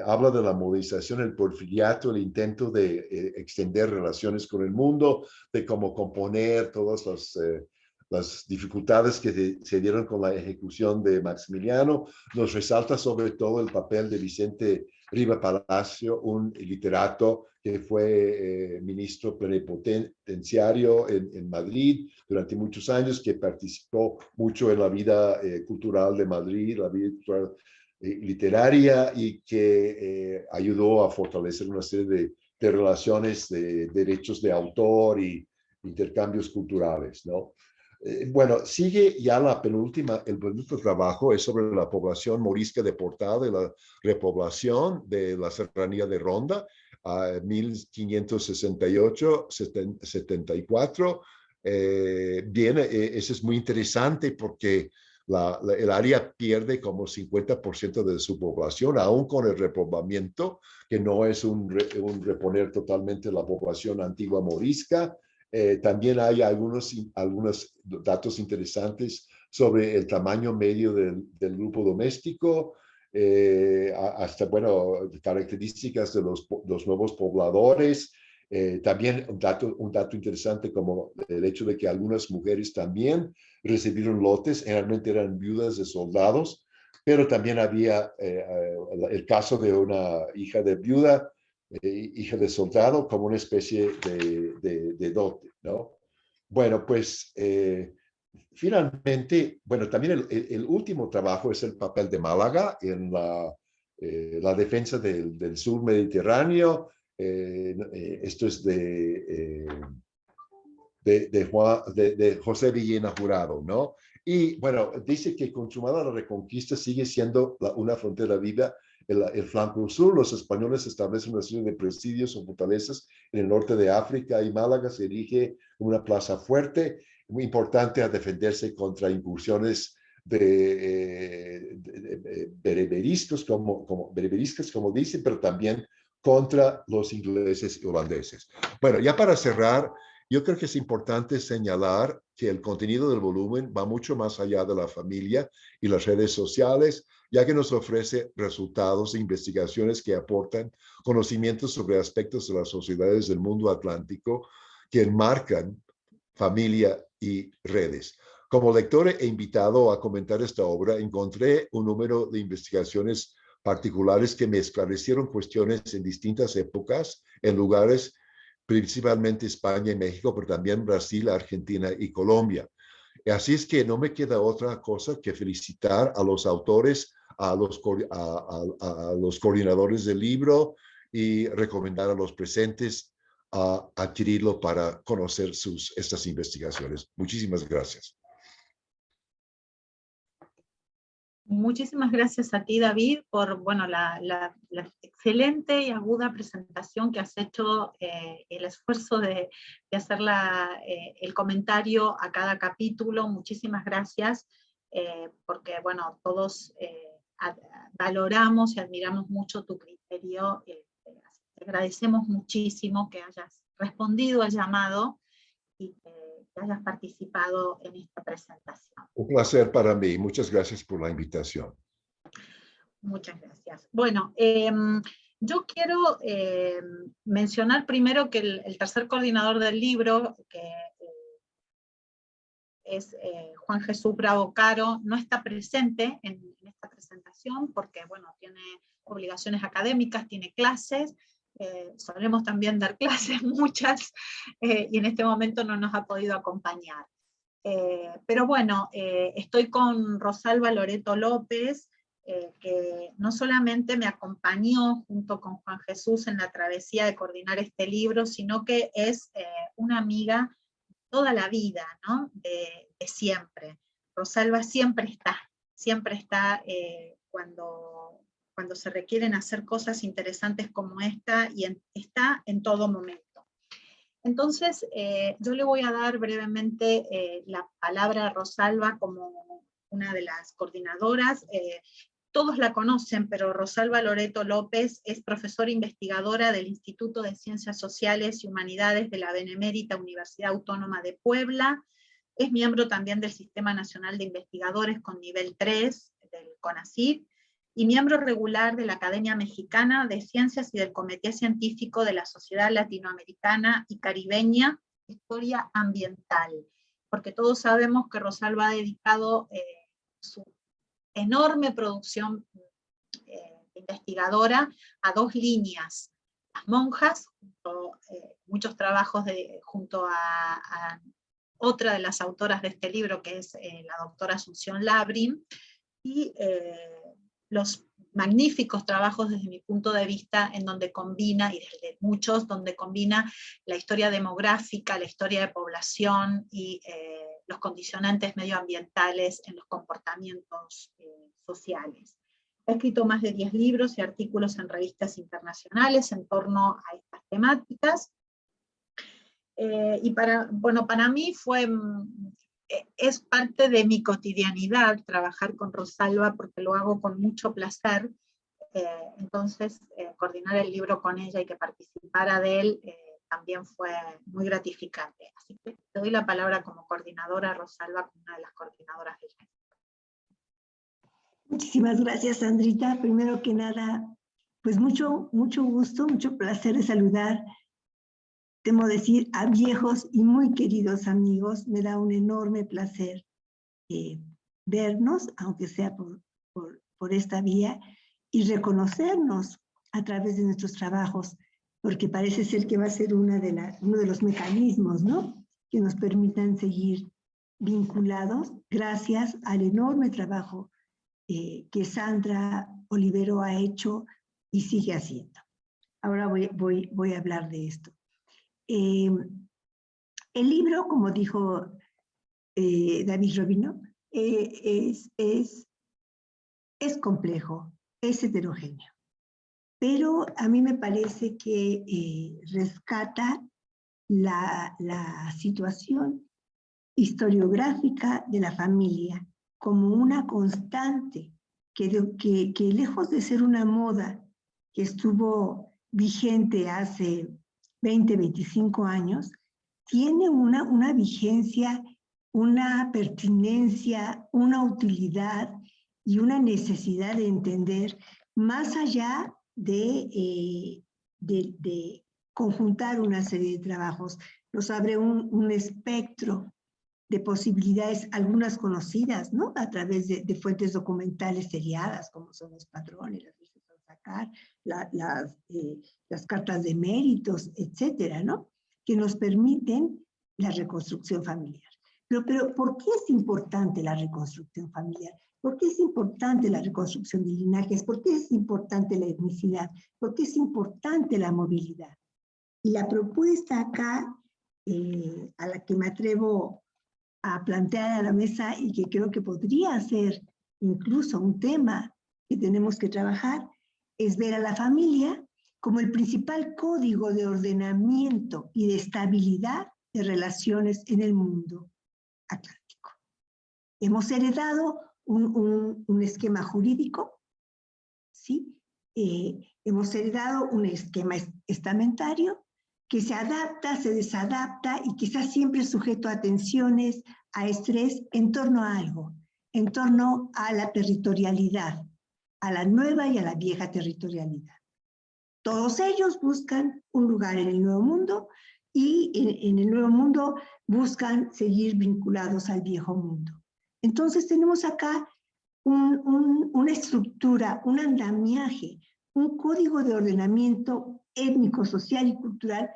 Habla de la movilización, el porfiriato, el intento de extender relaciones con el mundo, de cómo componer todas las dificultades que se dieron con la ejecución de Maximiliano. Nos resalta sobre todo el papel de Vicente Riva Palacio, un literato que fue ministro plenipotenciario en Madrid durante muchos años, que participó mucho en la vida cultural de Madrid, la vida cultural literaria, y que ayudó a fortalecer una serie de relaciones de derechos de autor y intercambios culturales, ¿no? Bueno, sigue ya el penúltimo trabajo, es sobre la población morisca deportada y la repoblación de la serranía de Ronda, 1568-74. Eso es muy interesante porque el área pierde como 50% de su población, aún con el repoblamiento, que no es un reponer totalmente la población antigua morisca. También hay algunos datos interesantes sobre el tamaño medio del grupo doméstico, hasta, bueno, características de los nuevos pobladores. También un dato interesante como el hecho de que algunas mujeres también recibieron lotes, generalmente eran viudas de soldados, pero también había el caso de una hija de viuda, hija de soldado, como una especie de dote, ¿no? Bueno, pues finalmente, bueno, también el último trabajo es el papel de Málaga en la defensa del sur mediterráneo. Esto es de José Villena Jurado, ¿no? Y bueno, dice que consumada la reconquista sigue siendo una frontera viva el flanco sur. Los españoles establecen una serie de presidios o fortalezas en el norte de África, y Málaga se erige una plaza fuerte, muy importante a defenderse contra incursiones de bereberistas, como dicen, pero también contra los ingleses y holandeses. Bueno, ya para cerrar, yo creo que es importante señalar que el contenido del volumen va mucho más allá de la familia y las redes sociales, ya que nos ofrece resultados e investigaciones que aportan conocimientos sobre aspectos de las sociedades del mundo atlántico que enmarcan familia y redes. Como lector e invitado a comentar esta obra, encontré un número de investigaciones particulares que me esclarecieron cuestiones en distintas épocas, en lugares principalmente España y México, pero también Brasil, Argentina y Colombia. Así es que no me queda otra cosa que felicitar a los autores, a los coordinadores del libro, y recomendar a los presentes a adquirirlo para conocer estas investigaciones. Muchísimas gracias. Muchísimas gracias a ti, David, por bueno, la excelente y aguda presentación que has hecho, el esfuerzo de hacer el comentario a cada capítulo. Muchísimas gracias, porque bueno, todos valoramos y admiramos mucho tu criterio. Te agradecemos muchísimo que hayas respondido al llamado y que hayas participado en esta presentación. Un placer para mí. Muchas gracias por la invitación. Muchas gracias. Bueno, yo quiero mencionar primero que el tercer coordinador del libro, que es Juan Jesús Bravo Caro, no está presente en esta presentación porque, bueno, tiene obligaciones académicas, tiene clases, solemos también dar clases, muchas, y en este momento no nos ha podido acompañar. Pero bueno, estoy con Rosalba Loreto López, que no solamente me acompañó junto con Juan Jesús en la travesía de coordinar este libro, sino que es una amiga toda la vida, ¿no? De siempre. Rosalba siempre está cuando cuando se requieren hacer cosas interesantes como esta, y está en todo momento. Entonces, yo le voy a dar brevemente la palabra a Rosalba como una de las coordinadoras. Todos la conocen, pero Rosalba Loreto López es profesora investigadora del Instituto de Ciencias Sociales y Humanidades de la Benemérita Universidad Autónoma de Puebla. Es miembro también del Sistema Nacional de Investigadores con nivel 3 del CONACYT, y miembro regular de la Academia Mexicana de Ciencias y del Comité Científico de la Sociedad Latinoamericana y Caribeña Historia Ambiental, porque todos sabemos que Rosalba ha dedicado su enorme producción investigadora a dos líneas: las monjas, muchos trabajos junto a otra de las autoras de este libro, que es la doctora Asunción Labrin, y los magníficos trabajos desde mi punto de vista, en donde combina, y desde muchos, donde combina la historia demográfica, la historia de población y los condicionantes medioambientales en los comportamientos sociales. Ha escrito más de 10 libros y artículos en revistas internacionales en torno a estas temáticas. Y para mí es parte de mi cotidianidad trabajar con Rosalba, porque lo hago con mucho placer. Entonces, coordinar el libro con ella y que participara de él también fue muy gratificante. Así que te doy la palabra como coordinadora, Rosalba, como una de las coordinadoras del libro. Muchísimas gracias, Sandrita. Primero que nada, pues mucho gusto, mucho placer de saludar, temo decir, a viejos y muy queridos amigos. Me da un enorme placer vernos, aunque sea por esta vía, y reconocernos a través de nuestros trabajos, porque parece ser que va a ser uno de los mecanismos, ¿no?, que nos permitan seguir vinculados gracias al enorme trabajo que Sandra Olivero ha hecho y sigue haciendo. Ahora voy a hablar de esto. El libro, como dijo David Robino, es complejo, es heterogéneo, pero a mí me parece que rescata la situación historiográfica de la familia como una constante que lejos de ser una moda que estuvo vigente hace 20, 25 años, tiene una vigencia, una pertinencia, una utilidad y una necesidad de entender más allá de conjuntar una serie de trabajos. Nos abre un espectro de posibilidades, algunas conocidas, ¿no?, a través de fuentes documentales seriadas, como son los padrones, las listas a sacar, las cartas de méritos, etcétera, ¿no?, que nos permiten la reconstrucción familiar. Pero ¿por qué es importante la reconstrucción familiar? ¿Por qué es importante la reconstrucción de linajes? ¿Por qué es importante la etnicidad? ¿Por qué es importante la movilidad? Y la propuesta acá, a la que me atrevo a plantear a la mesa y que creo que podría ser incluso un tema que tenemos que trabajar, es ver a la familia como el principal código de ordenamiento y de estabilidad de relaciones en el mundo atlántico. Hemos heredado un esquema jurídico, ¿sí? Hemos heredado un esquema estamentario que se adapta, se desadapta y que está siempre sujeto a tensiones, a estrés en torno a algo, en torno a la territorialidad, a la nueva y a la vieja territorialidad. Todos ellos buscan un lugar en el nuevo mundo y en el nuevo mundo buscan seguir vinculados al viejo mundo. Entonces tenemos acá una estructura, un andamiaje, un código de ordenamiento étnico, social y cultural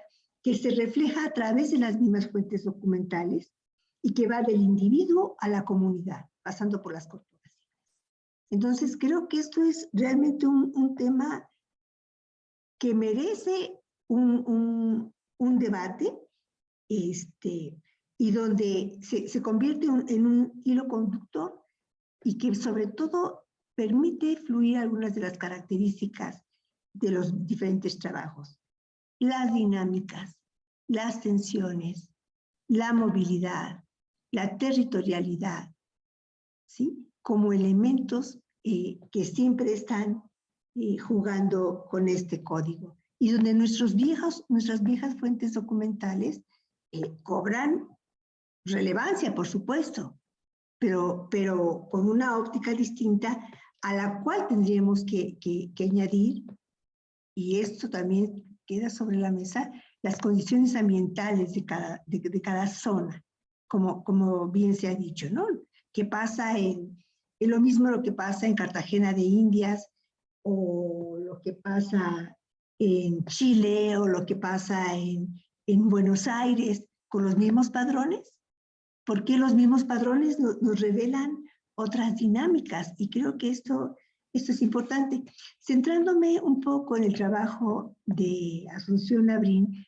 que se refleja a través de las mismas fuentes documentales y que va del individuo a la comunidad, pasando por las corporaciones. Entonces creo que esto es realmente un tema que merece un debate, y donde se convierte en un hilo conductor y que sobre todo permite fluir algunas de las características de los diferentes trabajos. Las dinámicas, las tensiones, la movilidad, la territorialidad, ¿sí? Como elementos que siempre están jugando con este código. Y donde nuestras viejas fuentes documentales cobran relevancia, por supuesto, pero con una óptica distinta a la cual tendríamos que añadir, y esto también queda sobre la mesa, las condiciones ambientales de cada zona, como bien se ha dicho, ¿no? ¿Qué pasa es lo mismo lo que pasa en Cartagena de Indias, o lo que pasa en Chile, o lo que pasa en Buenos Aires, con los mismos padrones? ¿Por qué los mismos padrones nos revelan otras dinámicas? Y creo que esto es importante. Centrándome un poco en el trabajo de Asunción Labrín,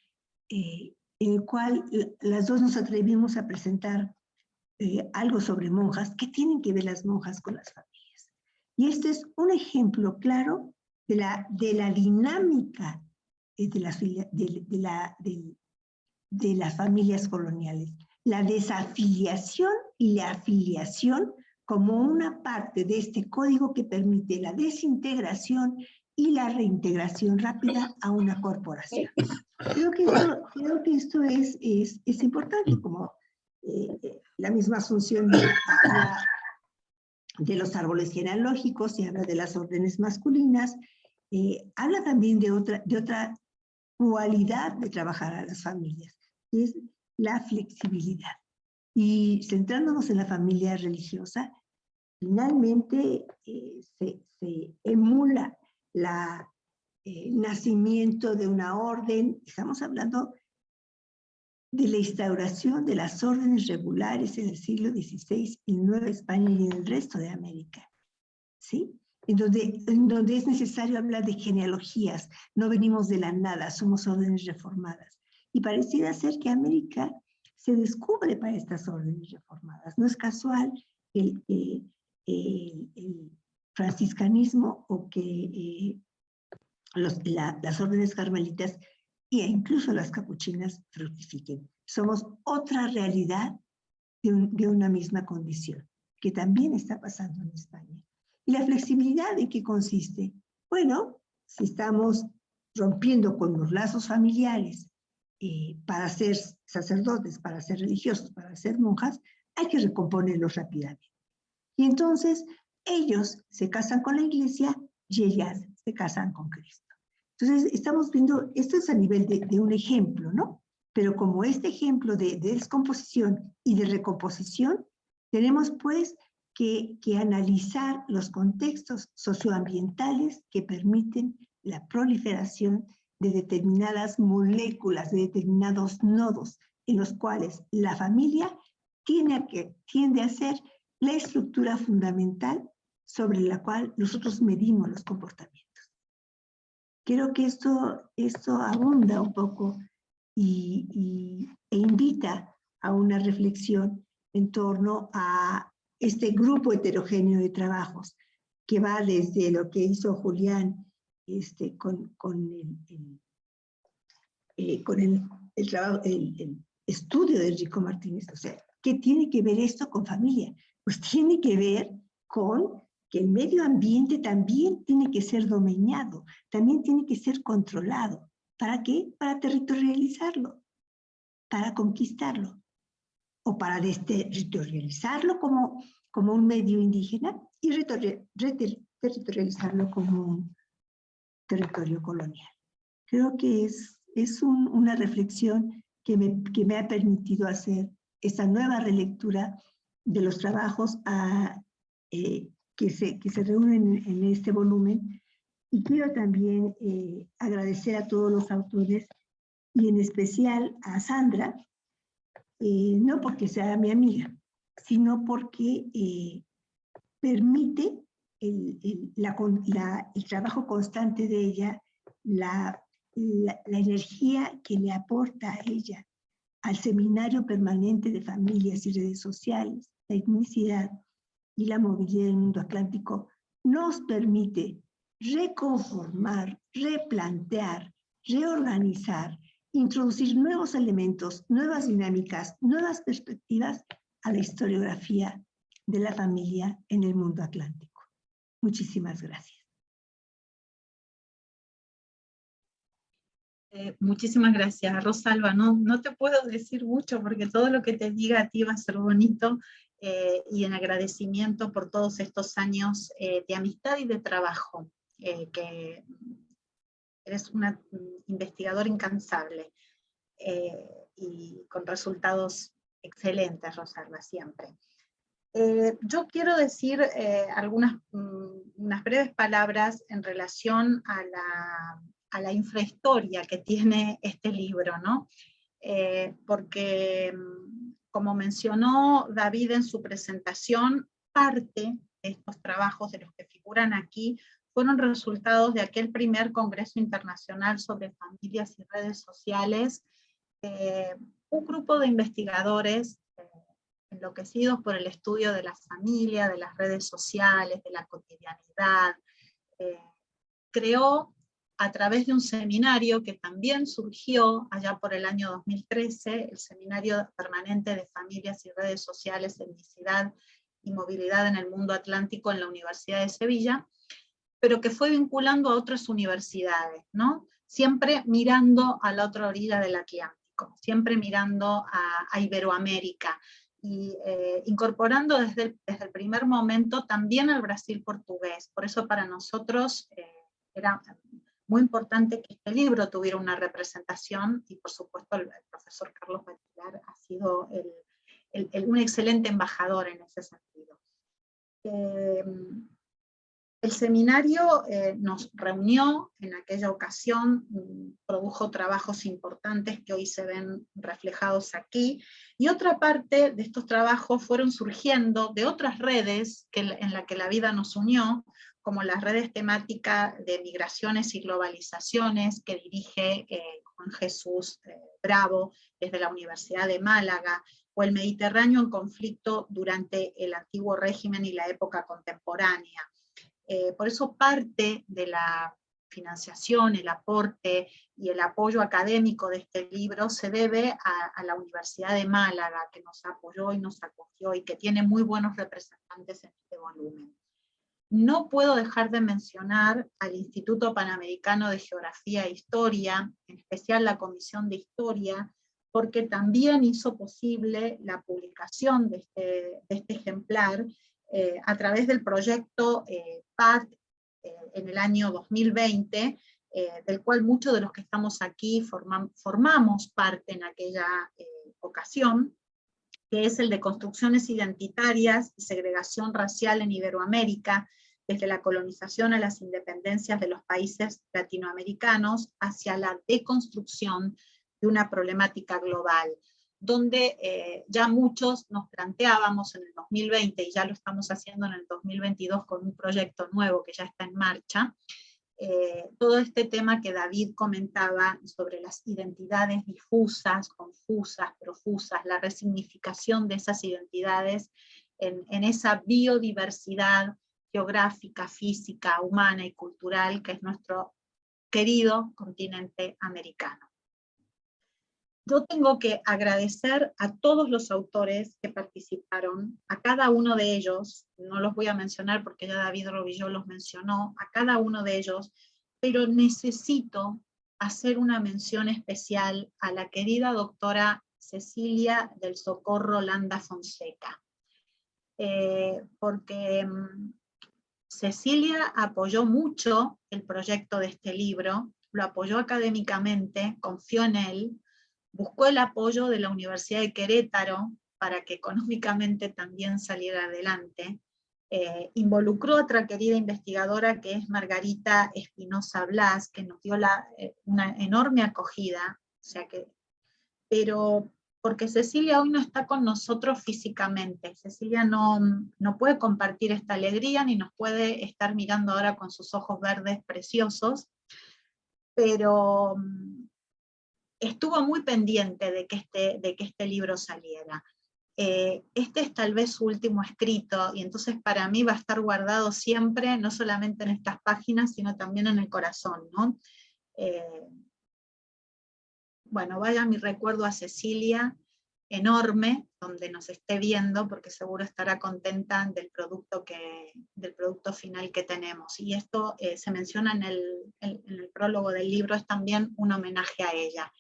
en el cual las dos nos atrevimos a presentar algo sobre monjas. ¿Qué tienen que ver las monjas con las familias? Y este es un ejemplo claro de la dinámica de las familias coloniales. La desafiliación y la afiliación como una parte de este código que permite la desintegración y la reintegración rápida a una corporación. Creo que esto es importante, como la misma Asunción habla de los árboles genealógicos y habla de las órdenes masculinas, habla también de otra cualidad de trabajar a las familias, que es la flexibilidad. Y centrándonos en la familia religiosa, finalmente se emula el nacimiento de una orden. Estamos hablando de la instauración de las órdenes regulares en el siglo XVI en Nueva España y en el resto de América, ¿sí? En donde es necesario hablar de genealogías. No venimos de la nada, somos órdenes reformadas. Y pareciera ser que América se descubre para estas órdenes reformadas. No es casual el franciscanismo o que las órdenes carmelitas e incluso las capuchinas fructifiquen. Somos otra realidad de una misma condición, que también está pasando en España. ¿Y la flexibilidad en qué consiste? Bueno, si estamos rompiendo con los lazos familiares para ser sacerdotes, para ser religiosos, para ser monjas, hay que recomponerlos rápidamente. Y entonces ellos se casan con la iglesia y ellas se casan con Cristo. Entonces estamos viendo, esto es a nivel de un ejemplo, ¿no? Pero como este ejemplo de descomposición y de recomposición, tenemos pues que analizar los contextos socioambientales que permiten la proliferación de determinadas moléculas, de determinados nodos, en los cuales la familia tiende a ser la estructura fundamental sobre la cual nosotros medimos los comportamientos. Creo que esto abunda un poco e invita a una reflexión en torno a este grupo heterogéneo de trabajos que va desde lo que hizo Julián con el estudio de Enrico Martínez. O sea, ¿qué tiene que ver esto con familia? Pues tiene que ver con que el medio ambiente también tiene que ser dominado, también tiene que ser controlado. ¿Para qué? Para territorializarlo, para conquistarlo, o para desterritorializarlo como un medio indígena y territorializarlo como un territorio colonial. Creo que es una reflexión que me ha permitido hacer esta nueva relectura de los trabajos que se reúnen en este volumen. Y quiero también agradecer a todos los autores y en especial a Sandra, no porque sea mi amiga, sino porque permite el trabajo constante de ella, la energía que le aporta a ella al Seminario Permanente de Familias y Redes Sociales, la etnicidad y la movilidad del mundo atlántico, nos permite reconformar, replantear, reorganizar, introducir nuevos elementos, nuevas dinámicas, nuevas perspectivas a la historiografía de la familia en el mundo atlántico. Muchísimas gracias. Muchísimas gracias, Rosalba. No te puedo decir mucho porque todo lo que te diga a ti va a ser bonito, y en agradecimiento por todos estos años de amistad y de trabajo, que eres una investigadora incansable y con resultados excelentes, Rosalba, siempre. Yo quiero decir unas breves palabras en relación a la infrahistoria que tiene este libro, ¿no? Porque, como mencionó David en su presentación, parte de estos trabajos de los que figuran aquí fueron resultados de aquel primer Congreso Internacional sobre Familias y Redes Sociales. Un grupo de investigadores enloquecidos por el estudio de la familia, de las redes sociales, de la cotidianidad, creó a través de un seminario que también surgió allá por el año 2013, el Seminario Permanente de Familias y Redes Sociales, Etnicidad y Movilidad en el Mundo Atlántico en la Universidad de Sevilla, pero que fue vinculando a otras universidades, ¿no? Siempre mirando a la otra orilla del Atlántico, siempre mirando a Iberoamérica, y incorporando desde el primer momento también al Brasil portugués. Por eso para nosotros era muy importante que este libro tuviera una representación, y por supuesto el profesor Carlos Batilar ha sido un excelente embajador en ese sentido. El seminario nos reunió en aquella ocasión, produjo trabajos importantes que hoy se ven reflejados aquí, y otra parte de estos trabajos fueron surgiendo de otras redes en las que la vida nos unió, como las redes temáticas de migraciones y globalizaciones que dirige Juan Jesús Bravo desde la Universidad de Málaga, o el Mediterráneo en conflicto durante el antiguo régimen y la época contemporánea. Por eso parte de la financiación, el aporte y el apoyo académico de este libro se debe a la Universidad de Málaga, que nos apoyó y nos acogió, y que tiene muy buenos representantes en este volumen. No puedo dejar de mencionar al Instituto Panamericano de Geografía e Historia, en especial la Comisión de Historia, porque también hizo posible la publicación de este ejemplar a través del proyecto PAT en el año 2020, del cual muchos de los que estamos aquí formamos parte en aquella ocasión, que es el de construcciones identitarias y segregación racial en Iberoamérica, desde la colonización a las independencias de los países latinoamericanos hacia la deconstrucción de una problemática global, donde ya muchos nos planteábamos en el 2020, y ya lo estamos haciendo en el 2022 con un proyecto nuevo que ya está en marcha, todo este tema que David comentaba sobre las identidades difusas, confusas, profusas, la resignificación de esas identidades en esa biodiversidad geográfica, física, humana y cultural que es nuestro querido continente americano. Yo tengo que agradecer a todos los autores que participaron, a cada uno de ellos, no los voy a mencionar porque ya David Robilló los mencionó, a cada uno de ellos, pero necesito hacer una mención especial a la querida doctora Cecilia del Socorro Landa Fonseca, porque Cecilia apoyó mucho el proyecto de este libro, lo apoyó académicamente, confió en él, buscó el apoyo de la Universidad de Querétaro para que económicamente también saliera adelante, involucró a otra querida investigadora que es Margarita Espinosa Blas, que nos dio una enorme acogida, pero porque Cecilia hoy no está con nosotros físicamente, Cecilia no puede compartir esta alegría, ni nos puede estar mirando ahora con sus ojos verdes preciosos, pero estuvo muy pendiente de que este libro saliera. este es tal vez su último escrito, y entonces para mí va a estar guardado siempre, no solamente en estas páginas, sino también en el corazón, ¿no? Bueno, vaya mi recuerdo a Cecilia, enorme, donde nos esté viendo, porque seguro estará contenta del producto final que tenemos. Y esto se menciona en el prólogo del libro, es también un homenaje a ella.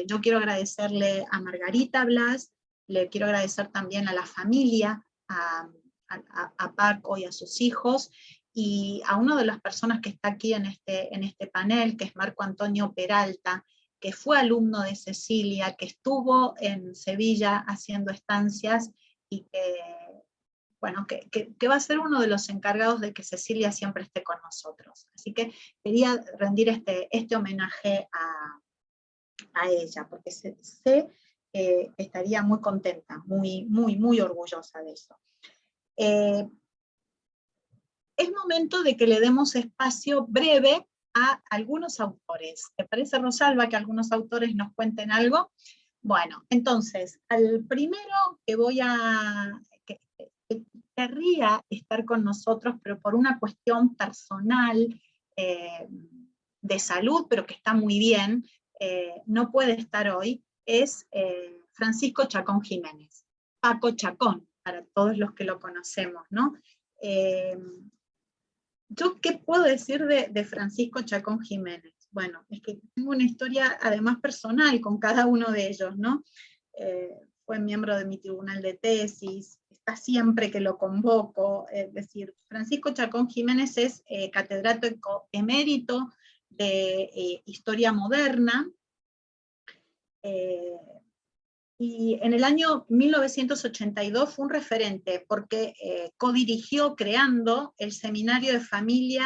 Yo quiero agradecerle a Margarita Blas, le quiero agradecer también a la familia, a Paco y a sus hijos, y a una de las personas que está aquí en este panel, que es Marco Antonio Peralta, que fue alumno de Cecilia, que estuvo en Sevilla haciendo estancias y que, bueno, que va a ser uno de los encargados de que Cecilia siempre esté con nosotros. Así que quería rendir este homenaje a ella, porque sé que estaría muy contenta, muy orgullosa de eso. Es momento de que le demos espacio breve a algunos autores. ¿Te parece, Rosalba, que algunos autores nos cuenten algo? Bueno, entonces, al primero que querría estar con nosotros, pero por una cuestión personal, de salud, pero que está muy bien, no puede estar hoy, es Francisco Chacón Jiménez. Paco Chacón, para todos los que lo conocemos, ¿no? ¿Yo qué puedo decir de Francisco Chacón Jiménez? Bueno, es que tengo una historia además personal con cada uno de ellos, ¿no? Fue miembro de mi tribunal de tesis, está siempre que lo convoco, es decir, Francisco Chacón Jiménez es catedrático emérito de Historia Moderna, y en el año 1982 fue un referente porque codirigió creando el Seminario de Familia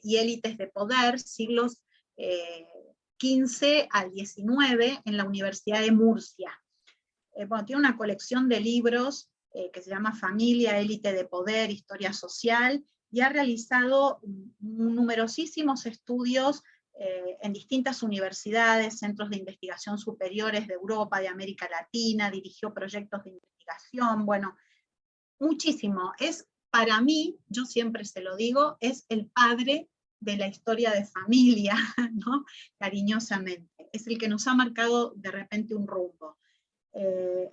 y Élites de Poder, siglos XV al XIX, en la Universidad de Murcia. Bueno, tiene una colección de libros que se llama Familia, Élite de Poder, Historia Social, y ha realizado numerosísimos estudios en distintas universidades, centros de investigación superiores de Europa, de América Latina, dirigió proyectos de investigación, bueno, muchísimo. Es, para mí, yo siempre se lo digo, es el padre de la historia de familia, ¿no? Cariñosamente. Es el que nos ha marcado de repente un rumbo.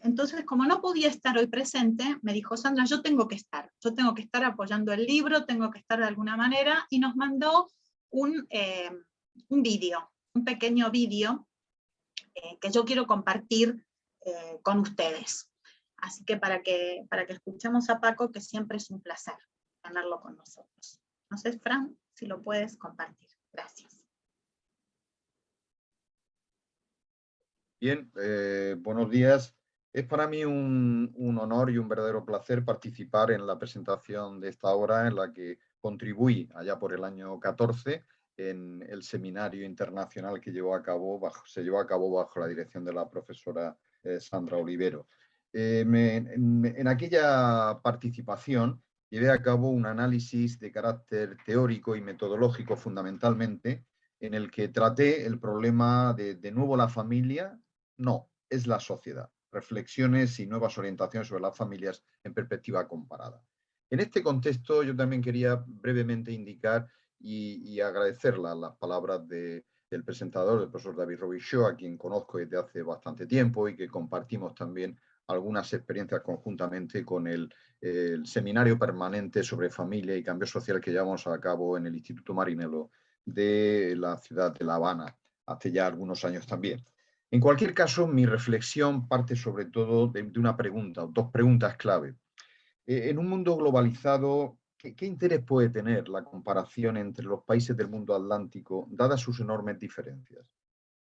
Entonces, como no podía estar hoy presente, me dijo, Sandra, yo tengo que estar apoyando el libro, tengo que estar de alguna manera, y nos mandó un vídeo, un pequeño vídeo que yo quiero compartir con ustedes. Así que para que escuchemos a Paco, que siempre es un placer tenerlo con nosotros. No sé, Fran, si lo puedes compartir. Gracias. Bien, buenos días. Es para mí un honor y un verdadero placer participar en la presentación de esta obra en la que contribuí allá por el año 14 en el seminario internacional que se llevó a cabo bajo la dirección de la profesora Sandra Olivero. En aquella participación llevé a cabo un análisis de carácter teórico y metodológico fundamentalmente, en el que traté el problema de nuevo la familia. No, es la sociedad. Reflexiones y nuevas orientaciones sobre las familias en perspectiva comparada. En este contexto, yo también quería brevemente indicar y agradecer las palabras del presentador, del profesor David Robichaud, a quien conozco desde hace bastante tiempo y que compartimos también algunas experiencias conjuntamente con el seminario permanente sobre familia y cambio social que llevamos a cabo en el Instituto Marinelo de la ciudad de La Habana, hace ya algunos años también. En cualquier caso, mi reflexión parte sobre todo de una pregunta, o dos preguntas clave. En un mundo globalizado, ¿qué interés puede tener la comparación entre los países del mundo atlántico, dadas sus enormes diferencias?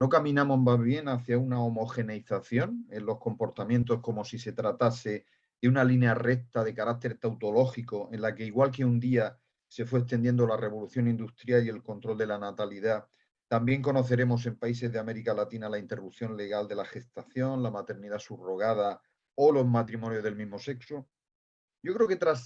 ¿No caminamos más bien hacia una homogeneización en los comportamientos, como si se tratase de una línea recta de carácter tautológico, en la que, igual que un día se fue extendiendo la revolución industrial y el control de la natalidad, también conoceremos en países de América Latina la interrupción legal de la gestación, la maternidad subrogada o los matrimonios del mismo sexo? Yo creo que tras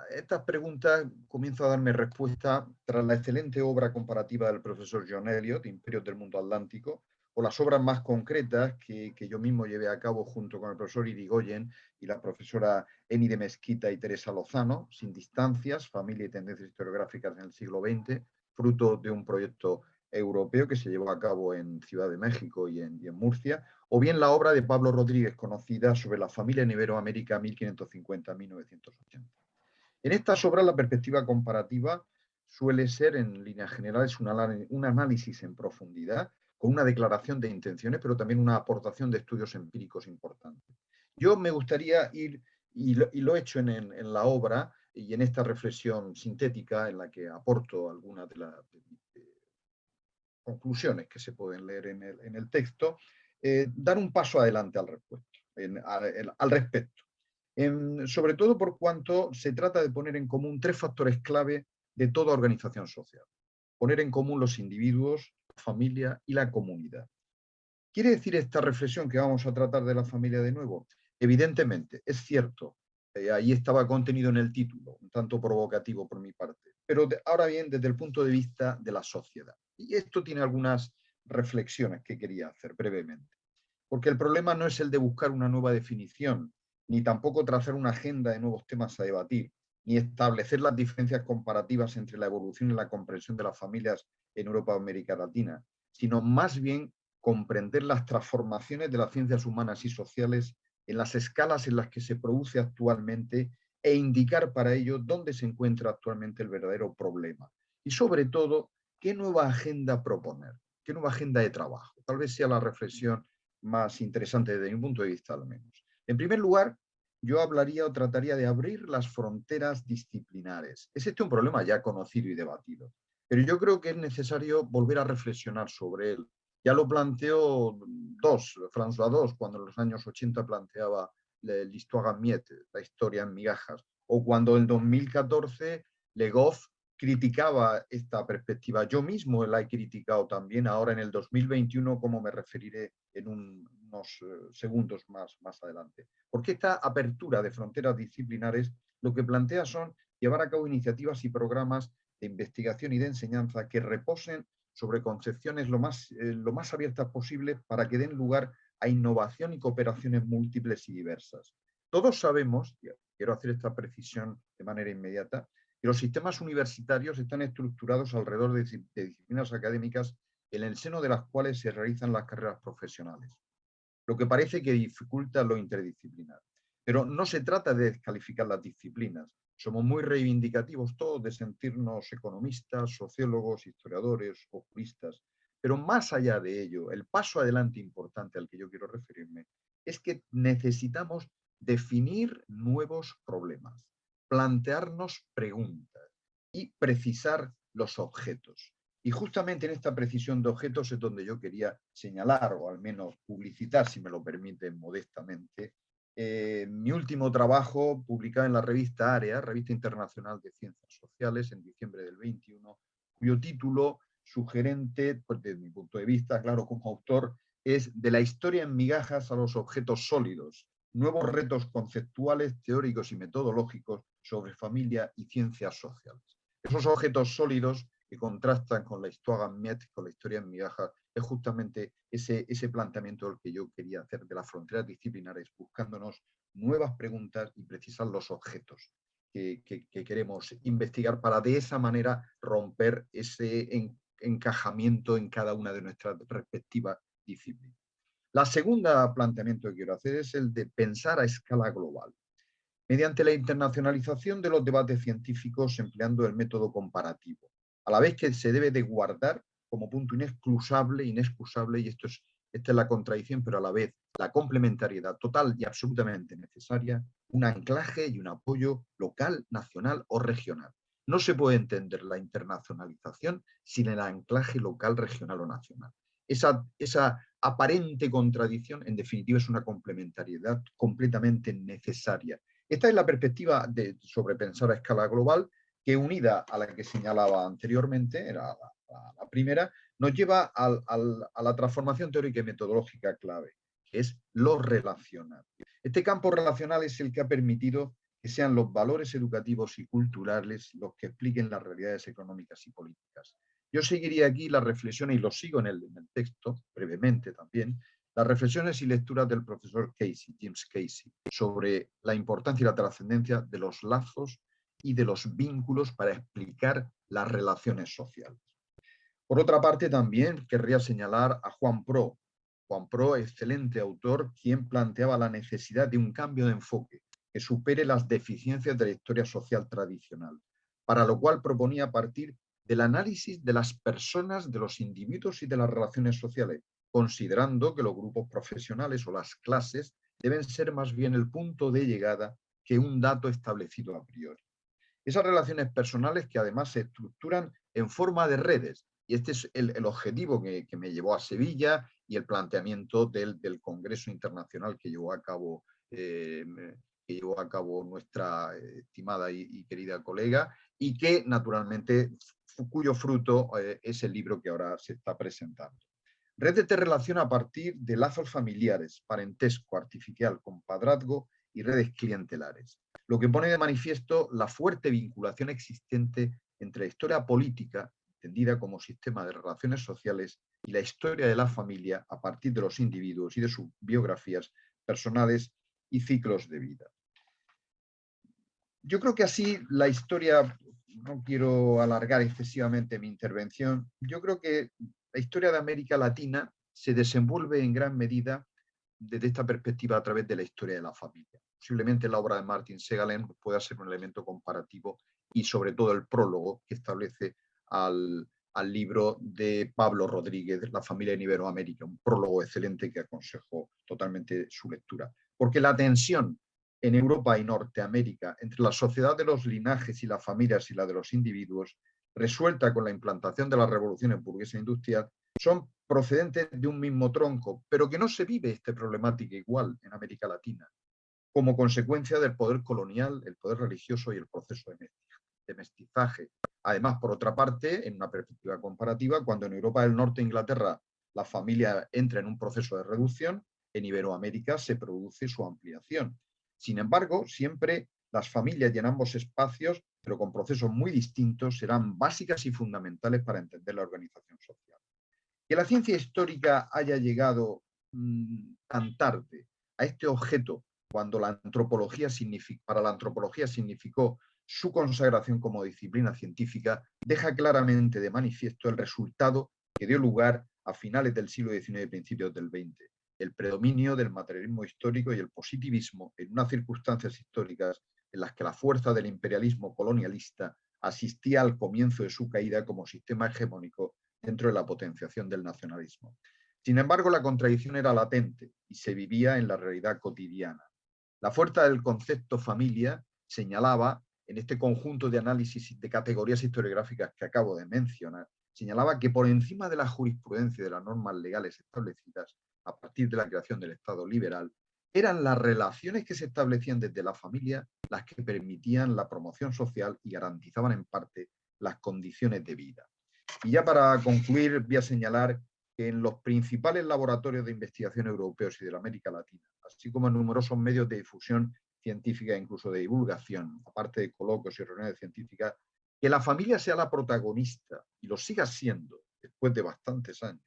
estas preguntas comienzo a darme respuesta tras la excelente obra comparativa del profesor John Eliot, Imperios del Mundo Atlántico, o las obras más concretas que yo mismo llevé a cabo junto con el profesor Irigoyen y la profesora Eni de Mesquita y Teresa Lozano, Sin distancias, familia y tendencias historiográficas en el siglo XX, fruto de un proyecto europeo que se llevó a cabo en Ciudad de México y en Murcia, o bien la obra de Pablo Rodríguez, conocida sobre la familia en Iberoamérica 1550-1980. En estas obras la perspectiva comparativa suele ser, en líneas generales, un análisis en profundidad, con una declaración de intenciones, pero también una aportación de estudios empíricos importantes. Yo me gustaría ir, y lo he hecho en la obra, y en esta reflexión sintética en la que aporto algunas de las conclusiones que se pueden leer en el texto, dar un paso adelante al respecto. Sobre todo por cuanto se trata de poner en común tres factores clave de toda organización social. Poner en común los individuos, la familia y la comunidad. ¿Quiere decir esta reflexión que vamos a tratar de la familia de nuevo? Evidentemente, es cierto, ahí estaba contenido en el título, un tanto provocativo por mi parte, pero ahora bien, desde el punto de vista de la sociedad. Y esto tiene algunas reflexiones que quería hacer brevemente. Porque el problema no es el de buscar una nueva definición, ni tampoco trazar una agenda de nuevos temas a debatir, ni establecer las diferencias comparativas entre la evolución y la comprensión de las familias en Europa o América Latina, sino más bien comprender las transformaciones de las ciencias humanas y sociales en las escalas en las que se produce actualmente e indicar para ello dónde se encuentra actualmente el verdadero problema. Y sobre todo, qué nueva agenda proponer, qué nueva agenda de trabajo. Tal vez sea la reflexión más interesante desde mi punto de vista al menos. En primer lugar, yo hablaría o trataría de abrir las fronteras disciplinares. Es este un problema ya conocido y debatido, pero yo creo que es necesario volver a reflexionar sobre él. Ya lo planteó François II, cuando en los años 80 planteaba l'histoire en miettes, la historia en migajas, o cuando en 2014 Le Goff criticaba esta perspectiva. Yo mismo la he criticado también ahora en el 2021, como me referiré en unos segundos más adelante. Porque esta apertura de fronteras disciplinares lo que plantea son llevar a cabo iniciativas y programas de investigación y de enseñanza que reposen sobre concepciones lo más abiertas posible para que den lugar a innovación y cooperaciones múltiples y diversas. Todos sabemos, quiero hacer esta precisión de manera inmediata, que los sistemas universitarios están estructurados alrededor de disciplinas académicas en el seno de las cuales se realizan las carreras profesionales, lo que parece que dificulta lo interdisciplinar. Pero no se trata de descalificar las disciplinas. Somos muy reivindicativos todos de sentirnos economistas, sociólogos, historiadores o juristas. Pero más allá de ello, el paso adelante importante al que yo quiero referirme es que necesitamos definir nuevos problemas, plantearnos preguntas y precisar los objetos. Y justamente en esta precisión de objetos es donde yo quería señalar, o al menos publicitar, si me lo permiten modestamente, mi último trabajo publicado en la revista Área, Revista Internacional de Ciencias Sociales, en diciembre del 21, cuyo título sugerente, pues desde mi punto de vista, claro, como autor, es De la historia en migajas a los objetos sólidos, nuevos retos conceptuales, teóricos y metodológicos sobre familia y ciencias sociales. Esos objetos sólidos que contrastan con la histoire en miettes, con la historia en migajas, es justamente ese planteamiento el que yo quería hacer de las fronteras disciplinares, buscándonos nuevas preguntas y precisar los objetos que queremos investigar para de esa manera romper ese encajamiento en cada una de nuestras respectivas disciplinas. La segunda planteamiento que quiero hacer es el de pensar a escala global, mediante la internacionalización de los debates científicos empleando el método comparativo, a la vez que se debe de guardar como punto inexcusable, y esta es la contradicción, pero a la vez la complementariedad total y absolutamente necesaria, un anclaje y un apoyo local, nacional o regional. No se puede entender la internacionalización sin el anclaje local, regional o nacional. Esa aparente contradicción, en definitiva, es una complementariedad completamente necesaria. Esta es la perspectiva sobre pensar a escala global, que unida a la que señalaba anteriormente, era la primera, nos lleva a la transformación teórica y metodológica clave, que es lo relacional. Este campo relacional es el que ha permitido que sean los valores educativos y culturales los que expliquen las realidades económicas y políticas. Yo seguiría aquí las reflexiones, y lo sigo en el texto, brevemente también, las reflexiones y lecturas del profesor Casey, James Casey, sobre la importancia y la trascendencia de los lazos y de los vínculos para explicar las relaciones sociales. Por otra parte, también querría señalar a Juan Pro. Juan Pro, excelente autor, quien planteaba la necesidad de un cambio de enfoque que supere las deficiencias de la historia social tradicional, para lo cual proponía partir del análisis de las personas, de los individuos y de las relaciones sociales, considerando que los grupos profesionales o las clases deben ser más bien el punto de llegada que un dato establecido a priori. Esas relaciones personales que además se estructuran en forma de redes, y este es el objetivo que me llevó a Sevilla y el planteamiento del Congreso Internacional que llevó a cabo nuestra estimada y querida colega, y que naturalmente cuyo fruto es el libro que ahora se está presentando. Redes de relación a partir de lazos familiares, parentesco artificial, compadrazgo y redes clientelares, lo que pone de manifiesto la fuerte vinculación existente entre la historia política, entendida como sistema de relaciones sociales, y la historia de la familia a partir de los individuos y de sus biografías personales y ciclos de vida. Yo creo que así la historia, no quiero alargar excesivamente mi intervención, yo creo que la historia de América Latina se desenvuelve en gran medida desde esta perspectiva a través de la historia de la familia. Posiblemente la obra de Martin Segalen pueda ser un elemento comparativo y sobre todo el prólogo que establece al libro de Pablo Rodríguez, La familia en Iberoamérica, un prólogo excelente que aconsejo totalmente su lectura. Porque la tensión en Europa y Norteamérica entre la sociedad de los linajes y las familias y la de los individuos, resuelta con la implantación de las revoluciones burguesa e industrial, son procedentes de un mismo tronco, pero que no se vive esta problemática igual en América Latina, como consecuencia del poder colonial, el poder religioso y el proceso de mestizaje. Además, por otra parte, en una perspectiva comparativa, cuando en Europa del Norte e Inglaterra la familia entra en un proceso de reducción, en Iberoamérica se produce su ampliación. Sin embargo, siempre las familias y en ambos espacios, pero con procesos muy distintos, serán básicas y fundamentales para entender la organización social. Que la ciencia histórica haya llegado tan tarde a este objeto, cuando la antropología para la antropología significó su consagración como disciplina científica, deja claramente de manifiesto el resultado que dio lugar a finales del siglo XIX y principios del XX, el predominio del materialismo histórico y el positivismo en unas circunstancias históricas en las que la fuerza del imperialismo colonialista asistía al comienzo de su caída como sistema hegemónico dentro de la potenciación del nacionalismo. Sin embargo, la contradicción era latente y se vivía en la realidad cotidiana. La fuerza del concepto familia señalaba, en este conjunto de análisis de categorías historiográficas que acabo de mencionar, señalaba que por encima de la jurisprudencia y de las normas legales establecidas a partir de la creación del Estado liberal, eran las relaciones que se establecían desde la familia las que permitían la promoción social y garantizaban en parte las condiciones de vida. Y ya para concluir, voy a señalar que en los principales laboratorios de investigación europeos y de la América Latina, así como en numerosos medios de difusión científica e incluso de divulgación, aparte de coloquios y reuniones científicas, que la familia sea la protagonista y lo siga siendo después de bastantes años,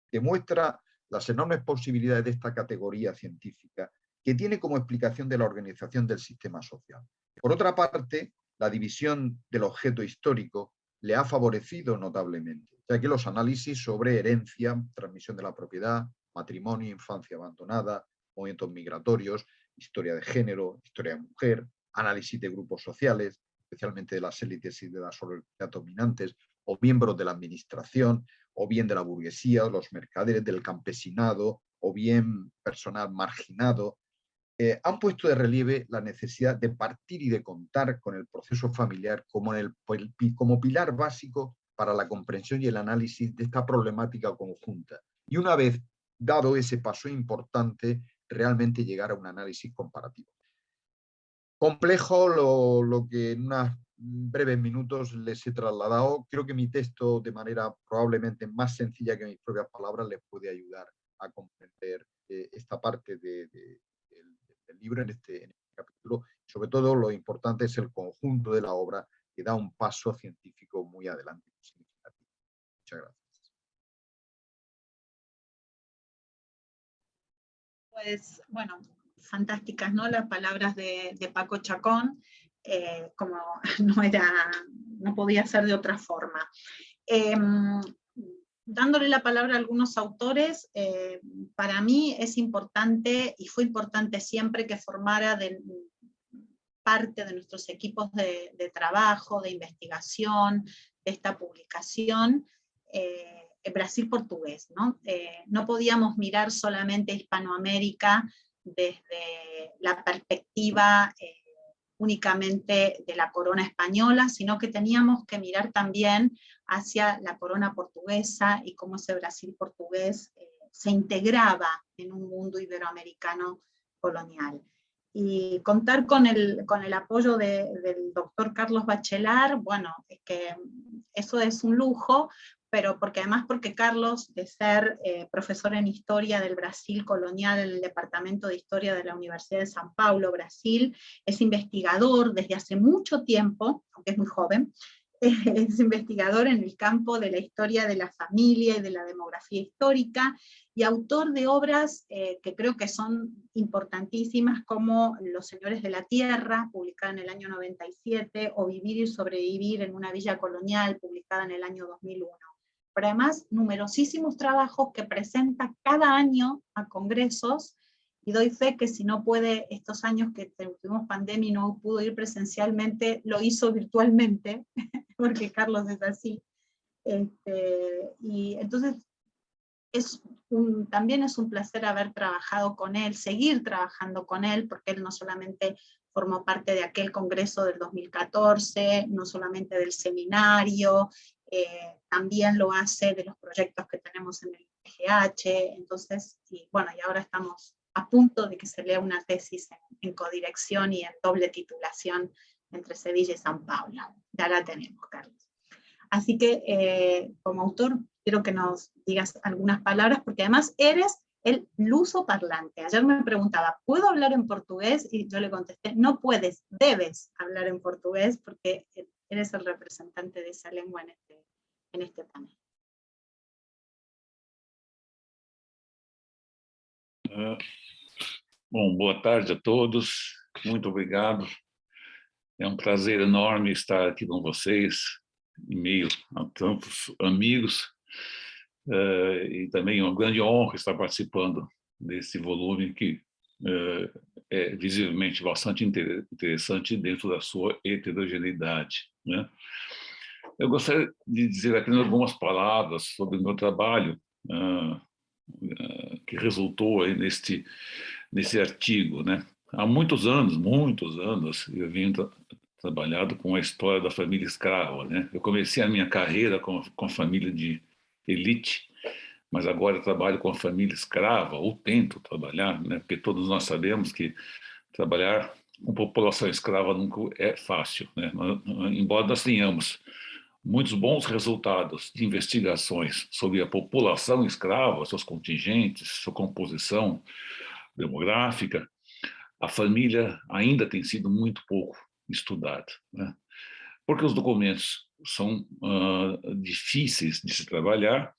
demuestra las enormes posibilidades de esta categoría científica que tiene como explicación de la organización del sistema social. Por otra parte, la división del objeto histórico le ha favorecido notablemente, ya que los análisis sobre herencia, transmisión de la propiedad, matrimonio, infancia abandonada, movimientos migratorios, historia de género, historia de mujer, análisis de grupos sociales, especialmente de las élites y de las sociedades dominantes, o miembros de la administración, o bien de la burguesía, los mercaderes, del campesinado, o bien personal marginado, han puesto de relieve la necesidad de partir y de contar con el proceso familiar como pilar básico para la comprensión y el análisis de esta problemática conjunta. Y una vez dado ese paso importante, realmente llegar a un análisis comparativo. Complejo lo que en unos breves minutos les he trasladado. Creo que mi texto, de manera probablemente más sencilla que mis propias palabras, les puede ayudar a comprender esta parte del libro en este capítulo. Sobre todo, lo importante es el conjunto de la obra que da un paso científico muy adelante. Muchas Muchas gracias. Pues, bueno, fantásticas, ¿no? Las palabras de Paco Chacón, como no podía ser de otra forma. Dándole la palabra a algunos autores, para mí es importante, y fue importante siempre, que formara parte de nuestros equipos de trabajo, de investigación, de esta publicación, Brasil portugués, ¿no? No podíamos mirar solamente Hispanoamérica desde la perspectiva únicamente de la corona española, sino que teníamos que mirar también hacia la corona portuguesa y cómo ese Brasil portugués se integraba en un mundo iberoamericano colonial. Y contar con el apoyo del doctor Carlos Bachelar, bueno, es que eso es un lujo, pero porque Carlos, de ser profesor en Historia del Brasil colonial en el Departamento de Historia de la Universidad de São Paulo, Brasil, es investigador desde hace mucho tiempo, aunque es muy joven, es investigador en el campo de la historia de la familia y de la demografía histórica, y autor de obras que creo que son importantísimas, como Los Señores de la Tierra, publicada en el año 97, o Vivir y Sobrevivir en una Villa Colonial, publicada en el año 2001. Pero además, numerosísimos trabajos que presenta cada año a congresos, y doy fe que si no puede, estos años que tuvimos pandemia y no pudo ir presencialmente, lo hizo virtualmente, porque Carlos es así. Y entonces, también es un placer haber trabajado con él, seguir trabajando con él, porque él no solamente formó parte de aquel congreso del 2014, no solamente del seminario, también lo hace de los proyectos que tenemos en el PGH, entonces, y bueno, y ahora estamos a punto de que se lea una tesis en codirección y en doble titulación entre Sevilla y San Pablo. Ya la tenemos, Carlos. Así que, como autor, quiero que nos digas algunas palabras, porque además eres el lusoparlante. Ayer me preguntaba, ¿puedo hablar en portugués? Y yo le contesté, no puedes, debes hablar en portugués, porque eres el representante de esa lengua en este panel. Bom, boa tarde a todos, muito obrigado. É um prazer enorme estar aqui com vocês, em meio a tantos amigos, e também uma grande honra estar participando desse volume que é visivelmente bastante interessante dentro da sua heterogeneidade, né? Eu gostaria de dizer apenas algumas palavras sobre o meu trabalho, que resultou aí nesse artigo, né? Há muitos anos, eu venho trabalhado com a história da família escrava, né? Eu comecei a minha carreira com a família de elite, mas agora eu trabalho com a família escrava, ou tento trabalhar, né? Porque todos nós sabemos que trabalhar com população escrava nunca é fácil, né? Embora nós tenhamos muitos bons resultados de investigações sobre a população escrava, seus contingentes, sua composição demográfica, a família ainda tem sido muito pouco estudada, né? Porque os documentos são difíceis de se trabalhar,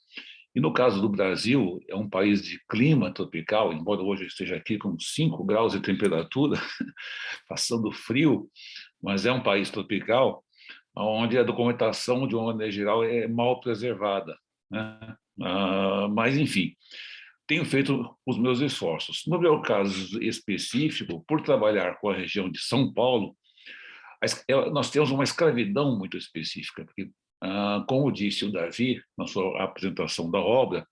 e no caso do Brasil, é um país de clima tropical, embora hoje eu esteja aqui com 5 graus de temperatura, passando frio, mas é um país tropical, onde a documentação, de uma maneira geral, é mal preservada, né? Mas, enfim, tenho feito os meus esforços. No meu caso específico, por trabalhar com a região de São Paulo, nós temos uma escravidão muito específica, porque, como disse o Davi na sua apresentação da obra,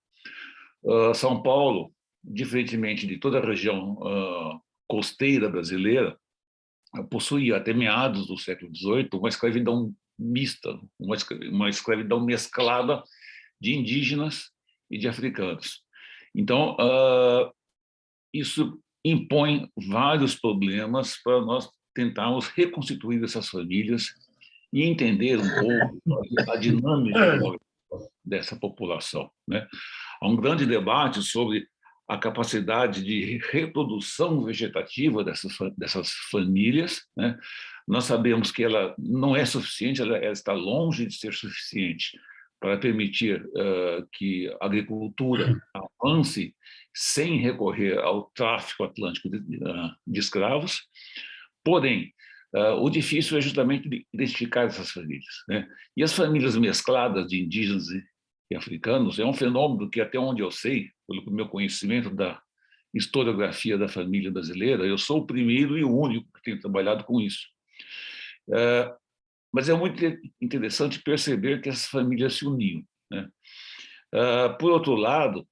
São Paulo, diferentemente de toda a região costeira brasileira, possuía até meados do século XVIII uma escravidão mista, uma escravidão mesclada de indígenas e de africanos. Então, isso impõe vários problemas para nós tentarmos reconstituir essas famílias e entender um pouco a dinâmica dessa população, né? Há um grande debate sobre a capacidade de reprodução vegetativa dessas famílias, né? Nós sabemos que ela não é suficiente, ela está longe de ser suficiente para permitir que a agricultura avance sem recorrer ao tráfico atlântico de escravos. Porém, o difícil é justamente identificar essas famílias, né? E as famílias mescladas de indígenas e africanos é um fenômeno que, até onde eu sei, pelo meu conhecimento da historiografia da família brasileira, eu sou o primeiro e o único que tenho trabalhado com isso. Mas é muito interessante perceber que essas famílias se uniam, né? Por outro lado,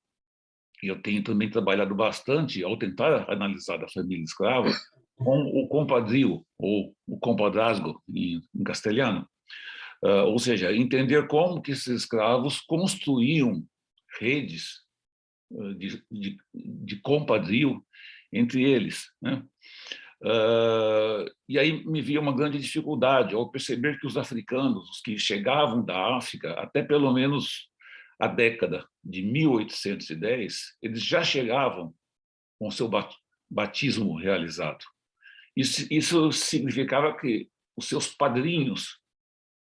eu tenho também trabalhado bastante, ao tentar analisar a família escrava, com o compadrio, ou o compadrazgo, em castelhano. Ou seja, entender como que esses escravos construíam redes de compadrio entre eles, né? E aí me via uma grande dificuldade ao perceber que os africanos, os que chegavam da África, até pelo menos a década de 1810, eles já chegavam com seu batismo realizado. Isso significava que os seus padrinhos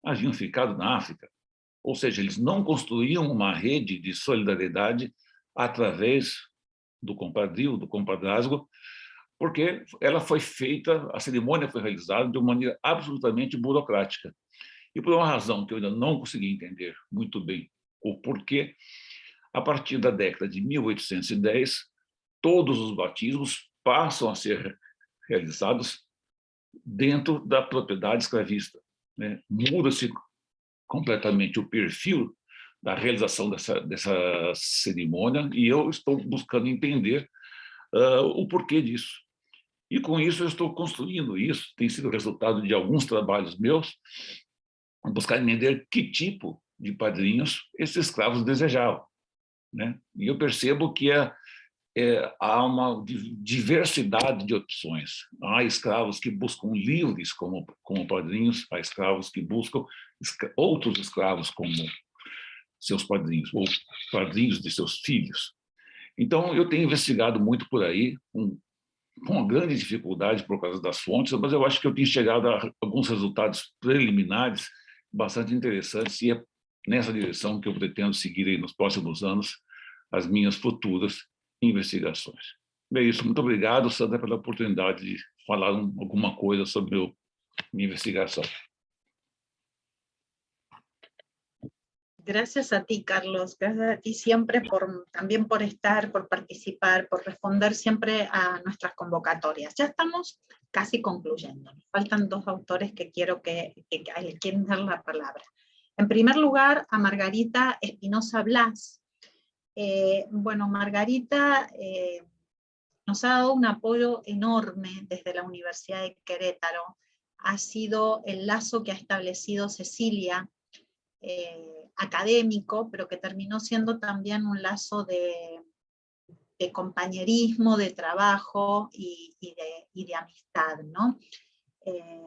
haviam ficado na África, ou seja, eles não construíam uma rede de solidariedade através do compadrio, do compadrazgo, porque ela foi feita, a cerimônia foi realizada de uma maneira absolutamente burocrática. E por uma razão que eu ainda não consegui entender muito bem o porquê, a partir da década de 1810, todos os batismos passam a ser realizados dentro da propriedade escravista, né? Muda-se completamente o perfil da realização dessa cerimônia, e eu estou buscando entender o porquê disso. E com isso eu estou construindo isso, tem sido resultado de alguns trabalhos meus, buscar entender que tipo de padrinhos esses escravos desejavam, né? E eu percebo que há uma diversidade de opções. Há escravos que buscam livres como padrinhos, há escravos que buscam outros escravos como seus padrinhos, ou padrinhos de seus filhos. Então, eu tenho investigado muito por aí, com uma grande dificuldade por causa das fontes, mas eu acho que eu tenho chegado a alguns resultados preliminares bastante interessantes, e é nessa direção que eu pretendo seguir aí nos próximos anos as minhas futuras investigações. É isso, muito obrigado, Sandra, pela oportunidade de falar alguma coisa sobre minha investigação. Gracias a ti, Carlos, gracias a ti siempre también por estar, por participar, por responder siempre a nuestras convocatorias. Ya estamos casi concluyendo. Faltan dos autores que quiero que quieren dar la palabra. En primer lugar, a Margarita Espinosa Blas. Bueno, Margarita nos ha dado un apoyo enorme desde la Universidad de Querétaro. Ha sido el lazo que ha establecido Cecilia, académico, pero que terminó siendo también un lazo de compañerismo, de trabajo y de amistad, ¿no?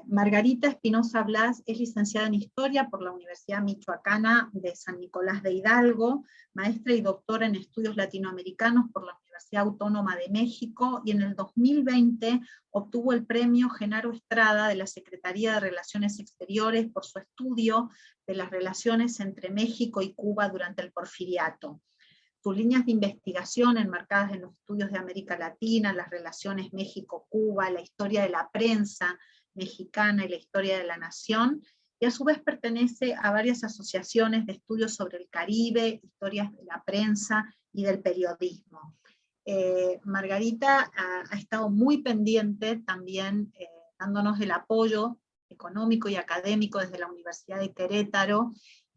Margarita Espinosa Blas es licenciada en Historia por la Universidad Michoacana de San Nicolás de Hidalgo, maestra y doctora en Estudios Latinoamericanos por la Universidad Autónoma de México, y en el 2020 obtuvo el premio Genaro Estrada de la Secretaría de Relaciones Exteriores por su estudio de las relaciones entre México y Cuba durante el Porfiriato. Sus líneas de investigación enmarcadas en los estudios de América Latina, las relaciones México-Cuba, la historia de la prensa mexicana y la historia de la nación, y a su vez pertenece a varias asociaciones de estudios sobre el Caribe, historias de la prensa y del periodismo. Margarita ha estado muy pendiente también, dándonos el apoyo económico y académico desde la Universidad de Querétaro,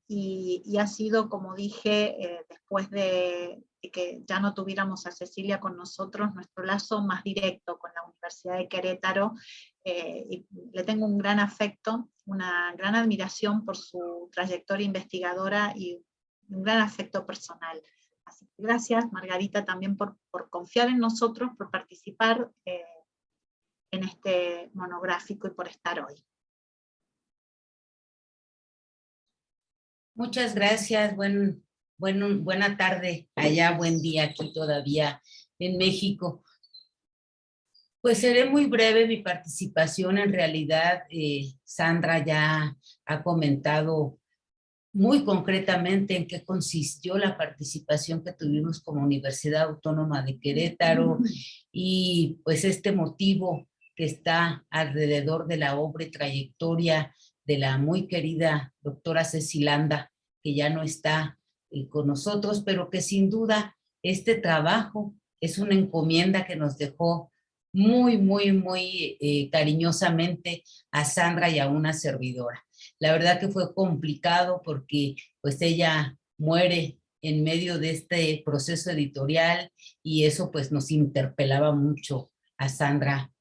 y ha sido, como dije, después de que ya no tuviéramos a Cecilia con nosotros, nuestro lazo más directo con la Universidad de Querétaro, y le tengo un gran afecto, una gran admiración por su trayectoria investigadora y un gran afecto personal. Así que gracias, Margarita, también por confiar en nosotros, por participar en este monográfico y por estar hoy. Muchas gracias, buena tarde allá, buen día aquí todavía en México. Pues seré muy breve mi participación, en realidad Sandra ya ha comentado muy concretamente en qué consistió la participación que tuvimos como Universidad Autónoma de Querétaro y pues este motivo que está alrededor de la obra y trayectoria de la muy querida doctora Ceci Landa, que ya no está con nosotros, pero que sin duda este trabajo es una encomienda que nos dejó muy, muy, muy cariñosamente a Sandra y a una servidora. La verdad que fue complicado porque pues ella muere en medio de este proceso editorial y eso pues nos interpelaba mucho a Sandra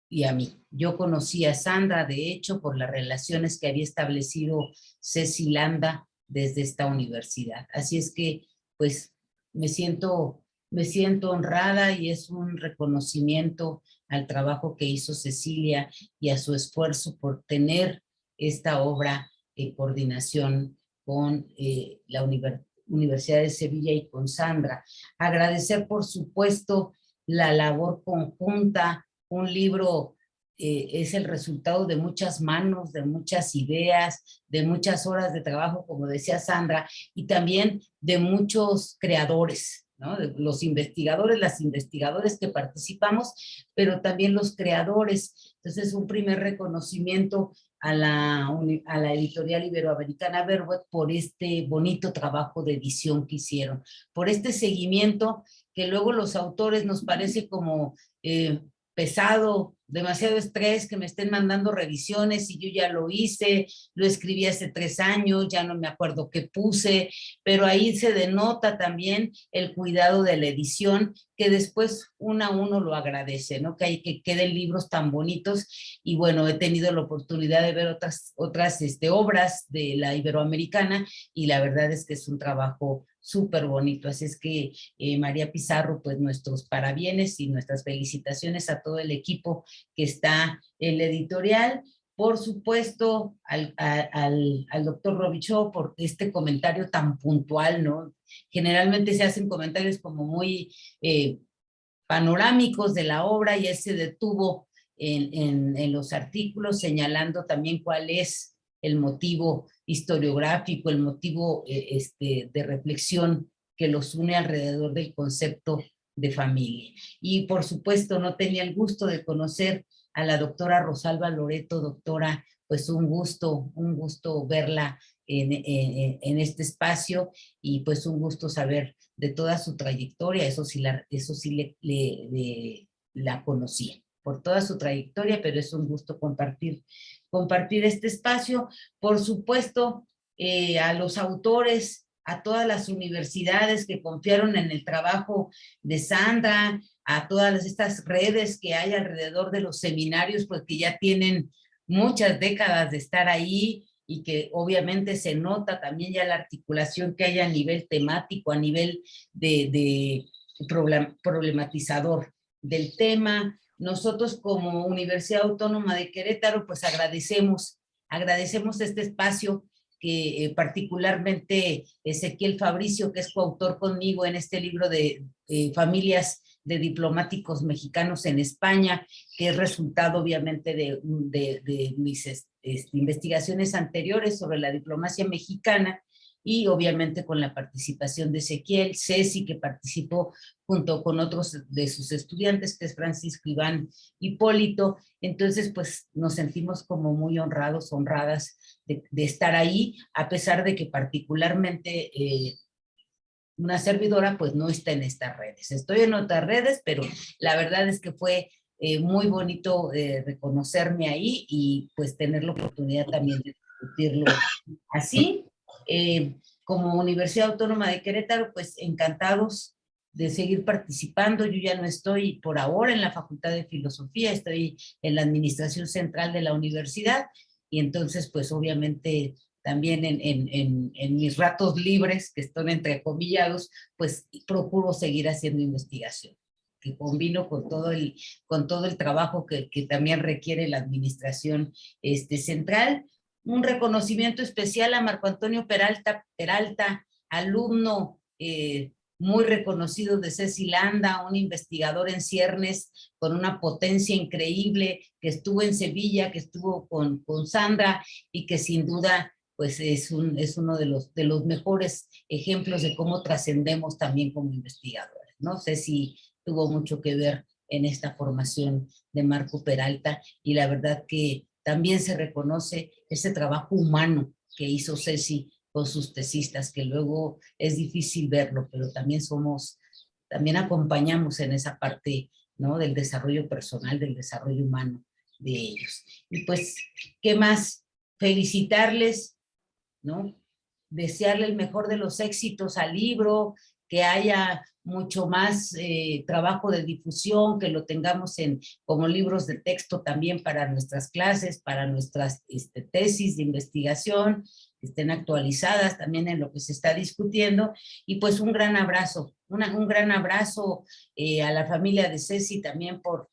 y a mí. Yo conocí a Sandra, de hecho, por las relaciones que había establecido Ceci Landa desde esta universidad. Así es que pues me siento honrada y es un reconocimiento al trabajo que hizo Cecilia y a su esfuerzo por tener esta obra en coordinación con la Universidad de Sevilla y con Sandra. Agradecer, por supuesto, la labor conjunta. Un libro es el resultado de muchas manos, de muchas ideas, de muchas horas de trabajo, como decía Sandra, y también de muchos creadores, ¿no? De los investigadores, las investigadoras que participamos, pero también los creadores. Entonces, un primer reconocimiento a la editorial iberoamericana Verboet por este bonito trabajo de edición que hicieron, por este seguimiento que luego los autores nos parece como pesado, demasiado estrés, que me estén mandando revisiones y yo ya lo hice, lo escribí hace 3 años, ya no me acuerdo qué puse, pero ahí se denota también el cuidado de la edición, que después uno a uno lo agradece, ¿no? Que queden libros tan bonitos y bueno, he tenido la oportunidad de ver otras obras de la iberoamericana y la verdad es que es un trabajo súper bonito, así es que María Pizarro, pues nuestros parabienes y nuestras felicitaciones a todo el equipo que está en la editorial, por supuesto al doctor Robichaud por este comentario tan puntual, ¿no? Generalmente se hacen comentarios como muy panorámicos de la obra y él se detuvo en los artículos señalando también cuál es el motivo historiográfico, el motivo de reflexión que los une alrededor del concepto de familia. Y por supuesto no tenía el gusto de conocer a la doctora Rosalba Loreto. Doctora, pues un gusto verla en este espacio y pues un gusto saber de toda su trayectoria, eso sí la conocía por toda su trayectoria, pero es un gusto compartir este espacio. Por supuesto, a los autores, a todas las universidades que confiaron en el trabajo de Sandra, a todas estas redes que hay alrededor de los seminarios, pues que ya tienen muchas décadas de estar ahí y que obviamente se nota también ya la articulación que hay a nivel temático, a nivel de problematizador del tema. Nosotros como Universidad Autónoma de Querétaro, pues agradecemos este espacio que particularmente Ezequiel Fabricio, que es coautor conmigo en este libro de familias de diplomáticos mexicanos en España, que es resultado obviamente de mis investigaciones anteriores sobre la diplomacia mexicana, y obviamente con la participación de Ezequiel, Ceci, que participó junto con otros de sus estudiantes, que es Francisco Iván Hipólito. Entonces, pues nos sentimos como muy honradas de estar ahí, a pesar de que particularmente una servidora pues no está en estas redes. Estoy en otras redes, pero la verdad es que fue muy bonito reconocerme ahí y pues tener la oportunidad también de discutirlo así. Como Universidad Autónoma de Querétaro, pues encantados de seguir participando. Yo ya no estoy por ahora en la Facultad de Filosofía, estoy en la Administración Central de la universidad y entonces pues obviamente también en mis ratos libres, que están entrecomillados, pues procuro seguir haciendo investigación, que combino con todo el trabajo que también requiere la administración central. Un reconocimiento especial a Marco Antonio Peralta, alumno muy reconocido de Ceci Landa, un investigador en ciernes con una potencia increíble, que estuvo en Sevilla, que estuvo con Sandra y que sin duda pues es uno de los mejores ejemplos de cómo trascendemos también como investigadores, ¿no? Ceci tuvo mucho que ver en esta formación de Marco Peralta, y la verdad que también se reconoce ese trabajo humano que hizo Ceci con sus tesistas, que luego es difícil verlo, pero también acompañamos en esa parte, ¿no? Del desarrollo personal, del desarrollo humano de ellos. Y pues, ¿qué más? Felicitarles, ¿no? Desearle el mejor de los éxitos al libro, que haya mucho más trabajo de difusión, que lo tengamos como libros de texto también para nuestras clases, para nuestras tesis de investigación, que estén actualizadas también en lo que se está discutiendo. Y pues un gran abrazo, un gran abrazo a la familia de Ceci también por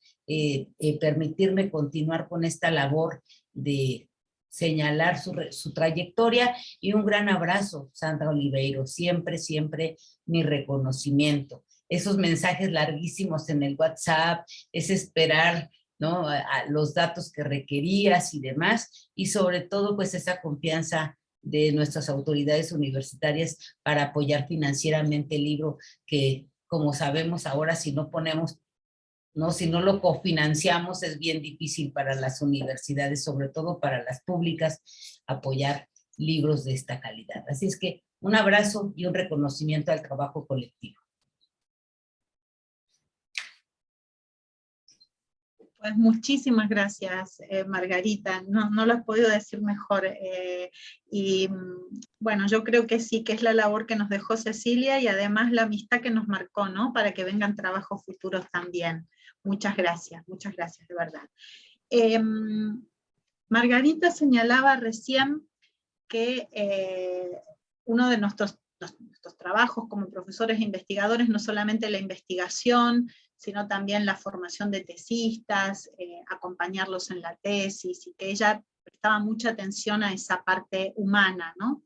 permitirme continuar con esta labor de señalar su trayectoria, y un gran abrazo, Sandra Oliveiro, siempre, siempre mi reconocimiento. Esos mensajes larguísimos en el WhatsApp, es esperar, ¿no? a los datos que requerías y demás, y sobre todo pues esa confianza de nuestras autoridades universitarias para apoyar financieramente el libro, que como sabemos ahora, si no ponemos, ¿no? Si no lo cofinanciamos, es bien difícil para las universidades, sobre todo para las públicas, apoyar libros de esta calidad. Así es que un abrazo y un reconocimiento al trabajo colectivo. Pues muchísimas gracias, Margarita. No lo has podido decir mejor. Y bueno, yo creo que sí, que es la labor que nos dejó Cecilia, y además la amistad que nos marcó, ¿no? Para que vengan trabajos futuros también. Muchas gracias, de verdad. Margarita señalaba recién que uno de nuestros trabajos como profesores e investigadores, no solamente la investigación, sino también la formación de tesistas, acompañarlos en la tesis, y que ella prestaba mucha atención a esa parte humana, ¿no?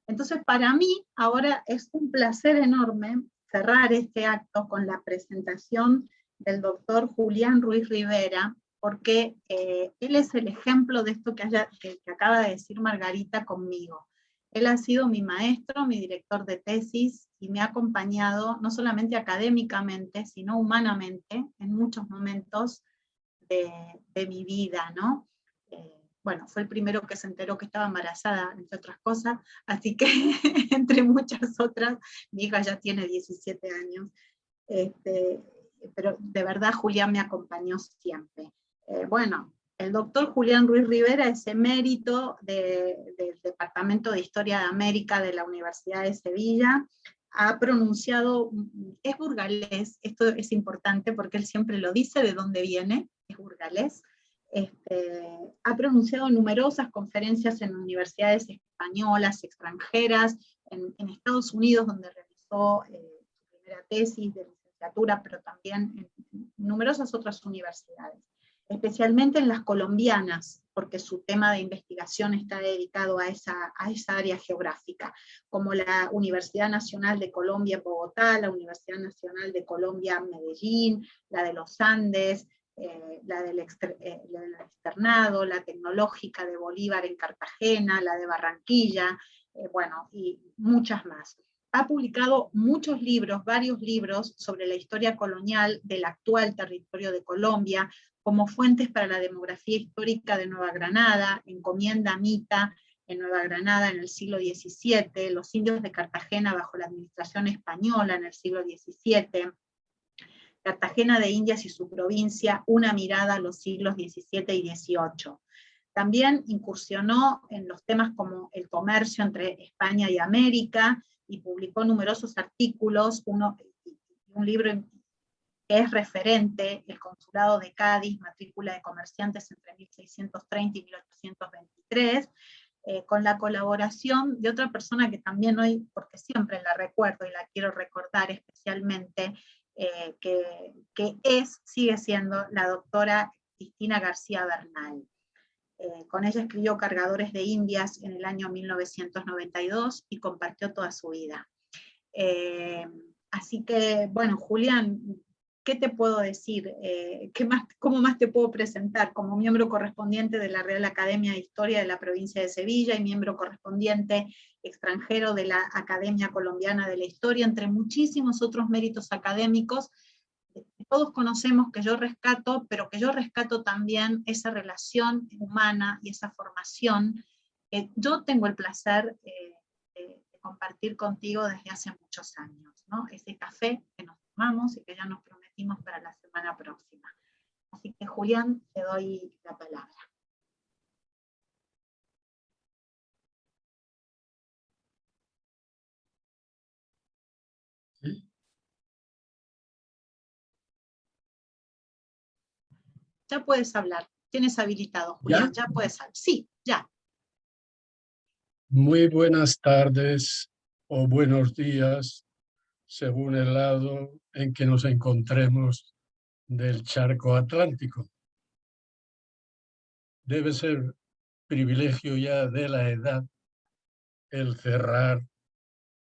Entonces, para mí, ahora es un placer enorme cerrar este acto con la presentación del doctor Julián Ruiz Rivera, porque él es el ejemplo de esto que acaba de decir Margarita conmigo. Él ha sido mi maestro, mi director de tesis, y me ha acompañado no solamente académicamente, sino humanamente, en muchos momentos de mi vida, ¿no? Bueno, fue el primero que se enteró que estaba embarazada, entre otras cosas, así que entre muchas otras, mi hija ya tiene 17 años, pero de verdad Julián me acompañó siempre. Bueno, el doctor Julián Ruiz Rivera es emérito del Departamento de Historia de América de la Universidad de Sevilla. Ha pronunciado, es burgalés, esto es importante porque él siempre lo dice de dónde viene, es burgalés. Ha pronunciado numerosas conferencias en universidades españolas, extranjeras, en Estados Unidos, donde realizó su primera tesis de licenciatura, pero también en numerosas otras universidades, especialmente en las colombianas, porque su tema de investigación está dedicado a esa área geográfica, como la Universidad Nacional de Colombia en Bogotá, la Universidad Nacional de Colombia en Medellín, la de los Andes, la del Externado, la Tecnológica de Bolívar en Cartagena, la de Barranquilla, bueno, y muchas más. Ha publicado muchos libros, varios libros sobre la historia colonial del actual territorio de Colombia, como Fuentes para la Demografía Histórica de Nueva Granada, Encomienda Mita en Nueva Granada en el siglo XVII, Los indios de Cartagena bajo la administración española en el siglo XVII, Cartagena de Indias y su provincia, una mirada a los siglos XVII y XVIII. También incursionó en los temas como el comercio entre España y América, y publicó numerosos artículos, un libro que es referente, El Consulado de Cádiz, matrícula de comerciantes entre 1630 y 1823, con la colaboración de otra persona que también hoy, porque siempre la recuerdo y la quiero recordar especialmente, que sigue siendo la doctora Cristina García Bernal. Con ella escribió Cargadores de Indias en el año 1992 y compartió toda su vida. Así que, bueno, Julián, ¿qué te puedo decir? ¿Cómo más te puedo presentar? Como miembro correspondiente de la Real Academia de Historia de la provincia de Sevilla y miembro correspondiente extranjero de la Academia Colombiana de la Historia, entre muchísimos otros méritos académicos, todos conocemos que yo rescato, pero que yo rescato también esa relación humana y esa formación que yo tengo el placer de compartir contigo desde hace muchos años, ¿no? Ese café que nos tomamos y que ya nos prometimos para la semana próxima. Así que, Julián, te doy la palabra. ¿Sí? Ya puedes hablar. Tienes habilitado, Julián. ¿Ya? Puedes hablar. Sí, ya. Muy buenas tardes o buenos días, según el lado en que nos encontremos del charco atlántico. Debe ser privilegio ya de la edad el cerrar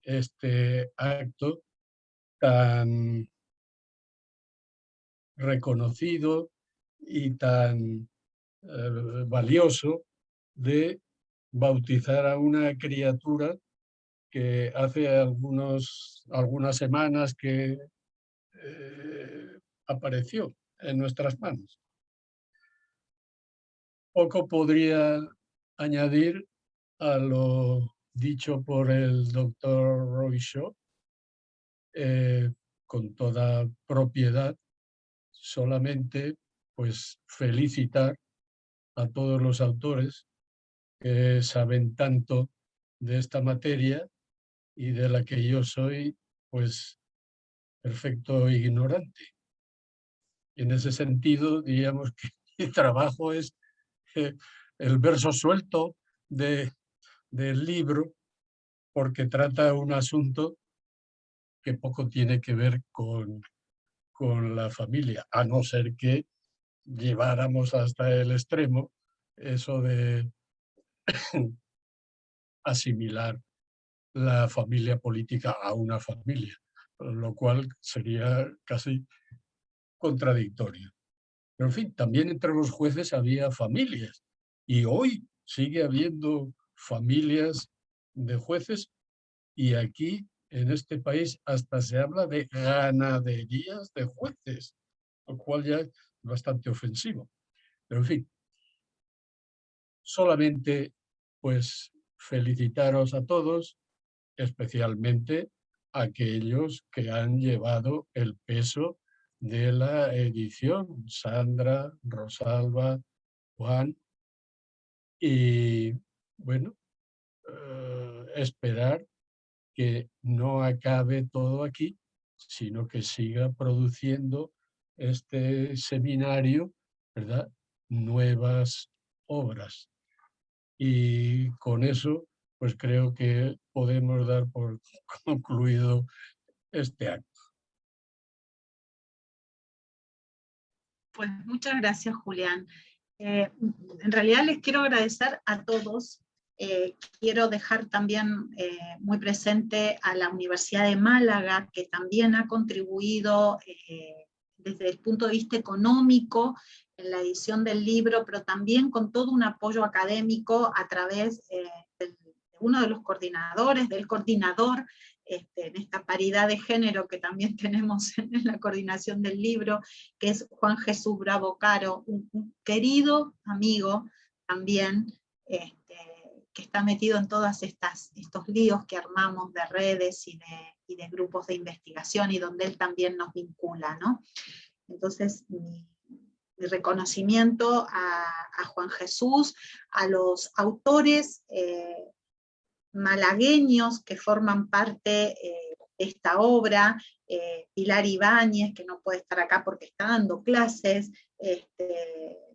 este acto tan reconocido y tan valioso de bautizar a una criatura que hace algunas semanas que apareció en nuestras manos. Poco podría añadir a lo dicho por el doctor Roy Shaw, con toda propiedad, solamente pues felicitar a todos los autores que saben tanto de esta materia y de la que yo soy pues perfecto ignorante. En ese sentido, diríamos que mi trabajo es el verso suelto del libro, porque trata un asunto que poco tiene que ver con la familia, a no ser que lleváramos hasta el extremo eso de asimilar la familia política a una familia, lo cual sería casi contradictorio. Pero en fin, también entre los jueces había familias y hoy sigue habiendo familias de jueces y aquí en este país hasta se habla de ganaderías de jueces, lo cual ya es bastante ofensivo. Pero en fin, solamente pues felicitaros a todos, especialmente a aquellos que han llevado el peso de la edición, Sandra, Rosalba, Juan, y bueno, esperar que no acabe todo aquí, sino que siga produciendo este seminario, ¿verdad? Nuevas obras. Y con eso, pues creo que podemos dar por concluido este acto. Pues muchas gracias, Julián. En realidad les quiero agradecer a todos. Quiero dejar también muy presente a la Universidad de Málaga, que también ha contribuido desde el punto de vista económico en la edición del libro, pero también con todo un apoyo académico a través de uno de los coordinadores, del coordinador, en esta paridad de género que también tenemos en la coordinación del libro, que es Juan Jesús Bravo Caro, un querido amigo también, que está metido en todos estos líos que armamos de redes y de grupos de investigación, y donde él también nos vincula, ¿no? Entonces, mi reconocimiento a Juan Jesús, a los autores malagueños que forman parte de esta obra, Pilar Ibáñez, que no puede estar acá porque está dando clases,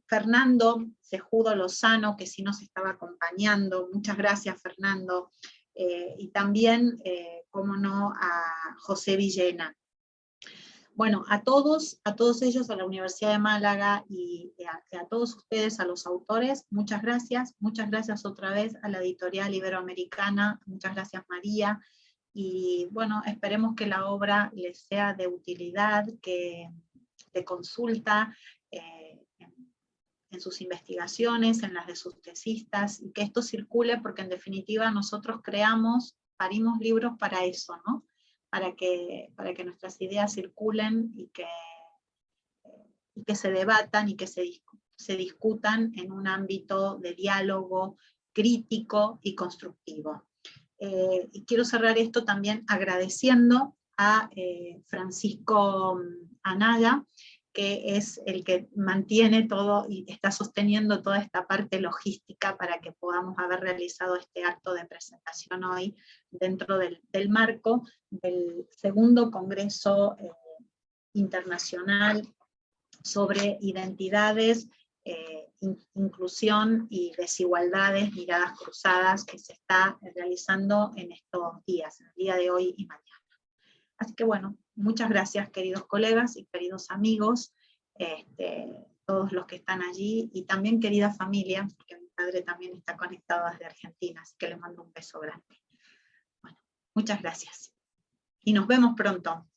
Fernando Cejudo Lozano, que sí nos estaba acompañando, muchas gracias Fernando, y también, cómo no, a José Villena. Bueno, a todos ellos, a la Universidad de Málaga y a todos ustedes, a los autores, muchas gracias otra vez a la Editorial Iberoamericana, muchas gracias María, y bueno, esperemos que la obra les sea de utilidad, que de consulta en sus investigaciones, en las de sus tesistas, y que esto circule porque en definitiva nosotros parimos libros para eso, ¿no? Para que nuestras ideas circulen y que se debatan y que se discutan en un ámbito de diálogo crítico y constructivo. Y quiero cerrar esto también agradeciendo a Francisco Anaya, que es el que mantiene todo y está sosteniendo toda esta parte logística para que podamos haber realizado este acto de presentación hoy dentro del marco del segundo Congreso Internacional sobre Identidades, Inclusión y Desigualdades, Miradas Cruzadas, que se está realizando en estos días, el día de hoy y mañana. Así que bueno, muchas gracias queridos colegas y queridos amigos, todos los que están allí, y también querida familia, porque mi padre también está conectado desde Argentina, así que le mando un beso grande. Bueno, muchas gracias. Y nos vemos pronto.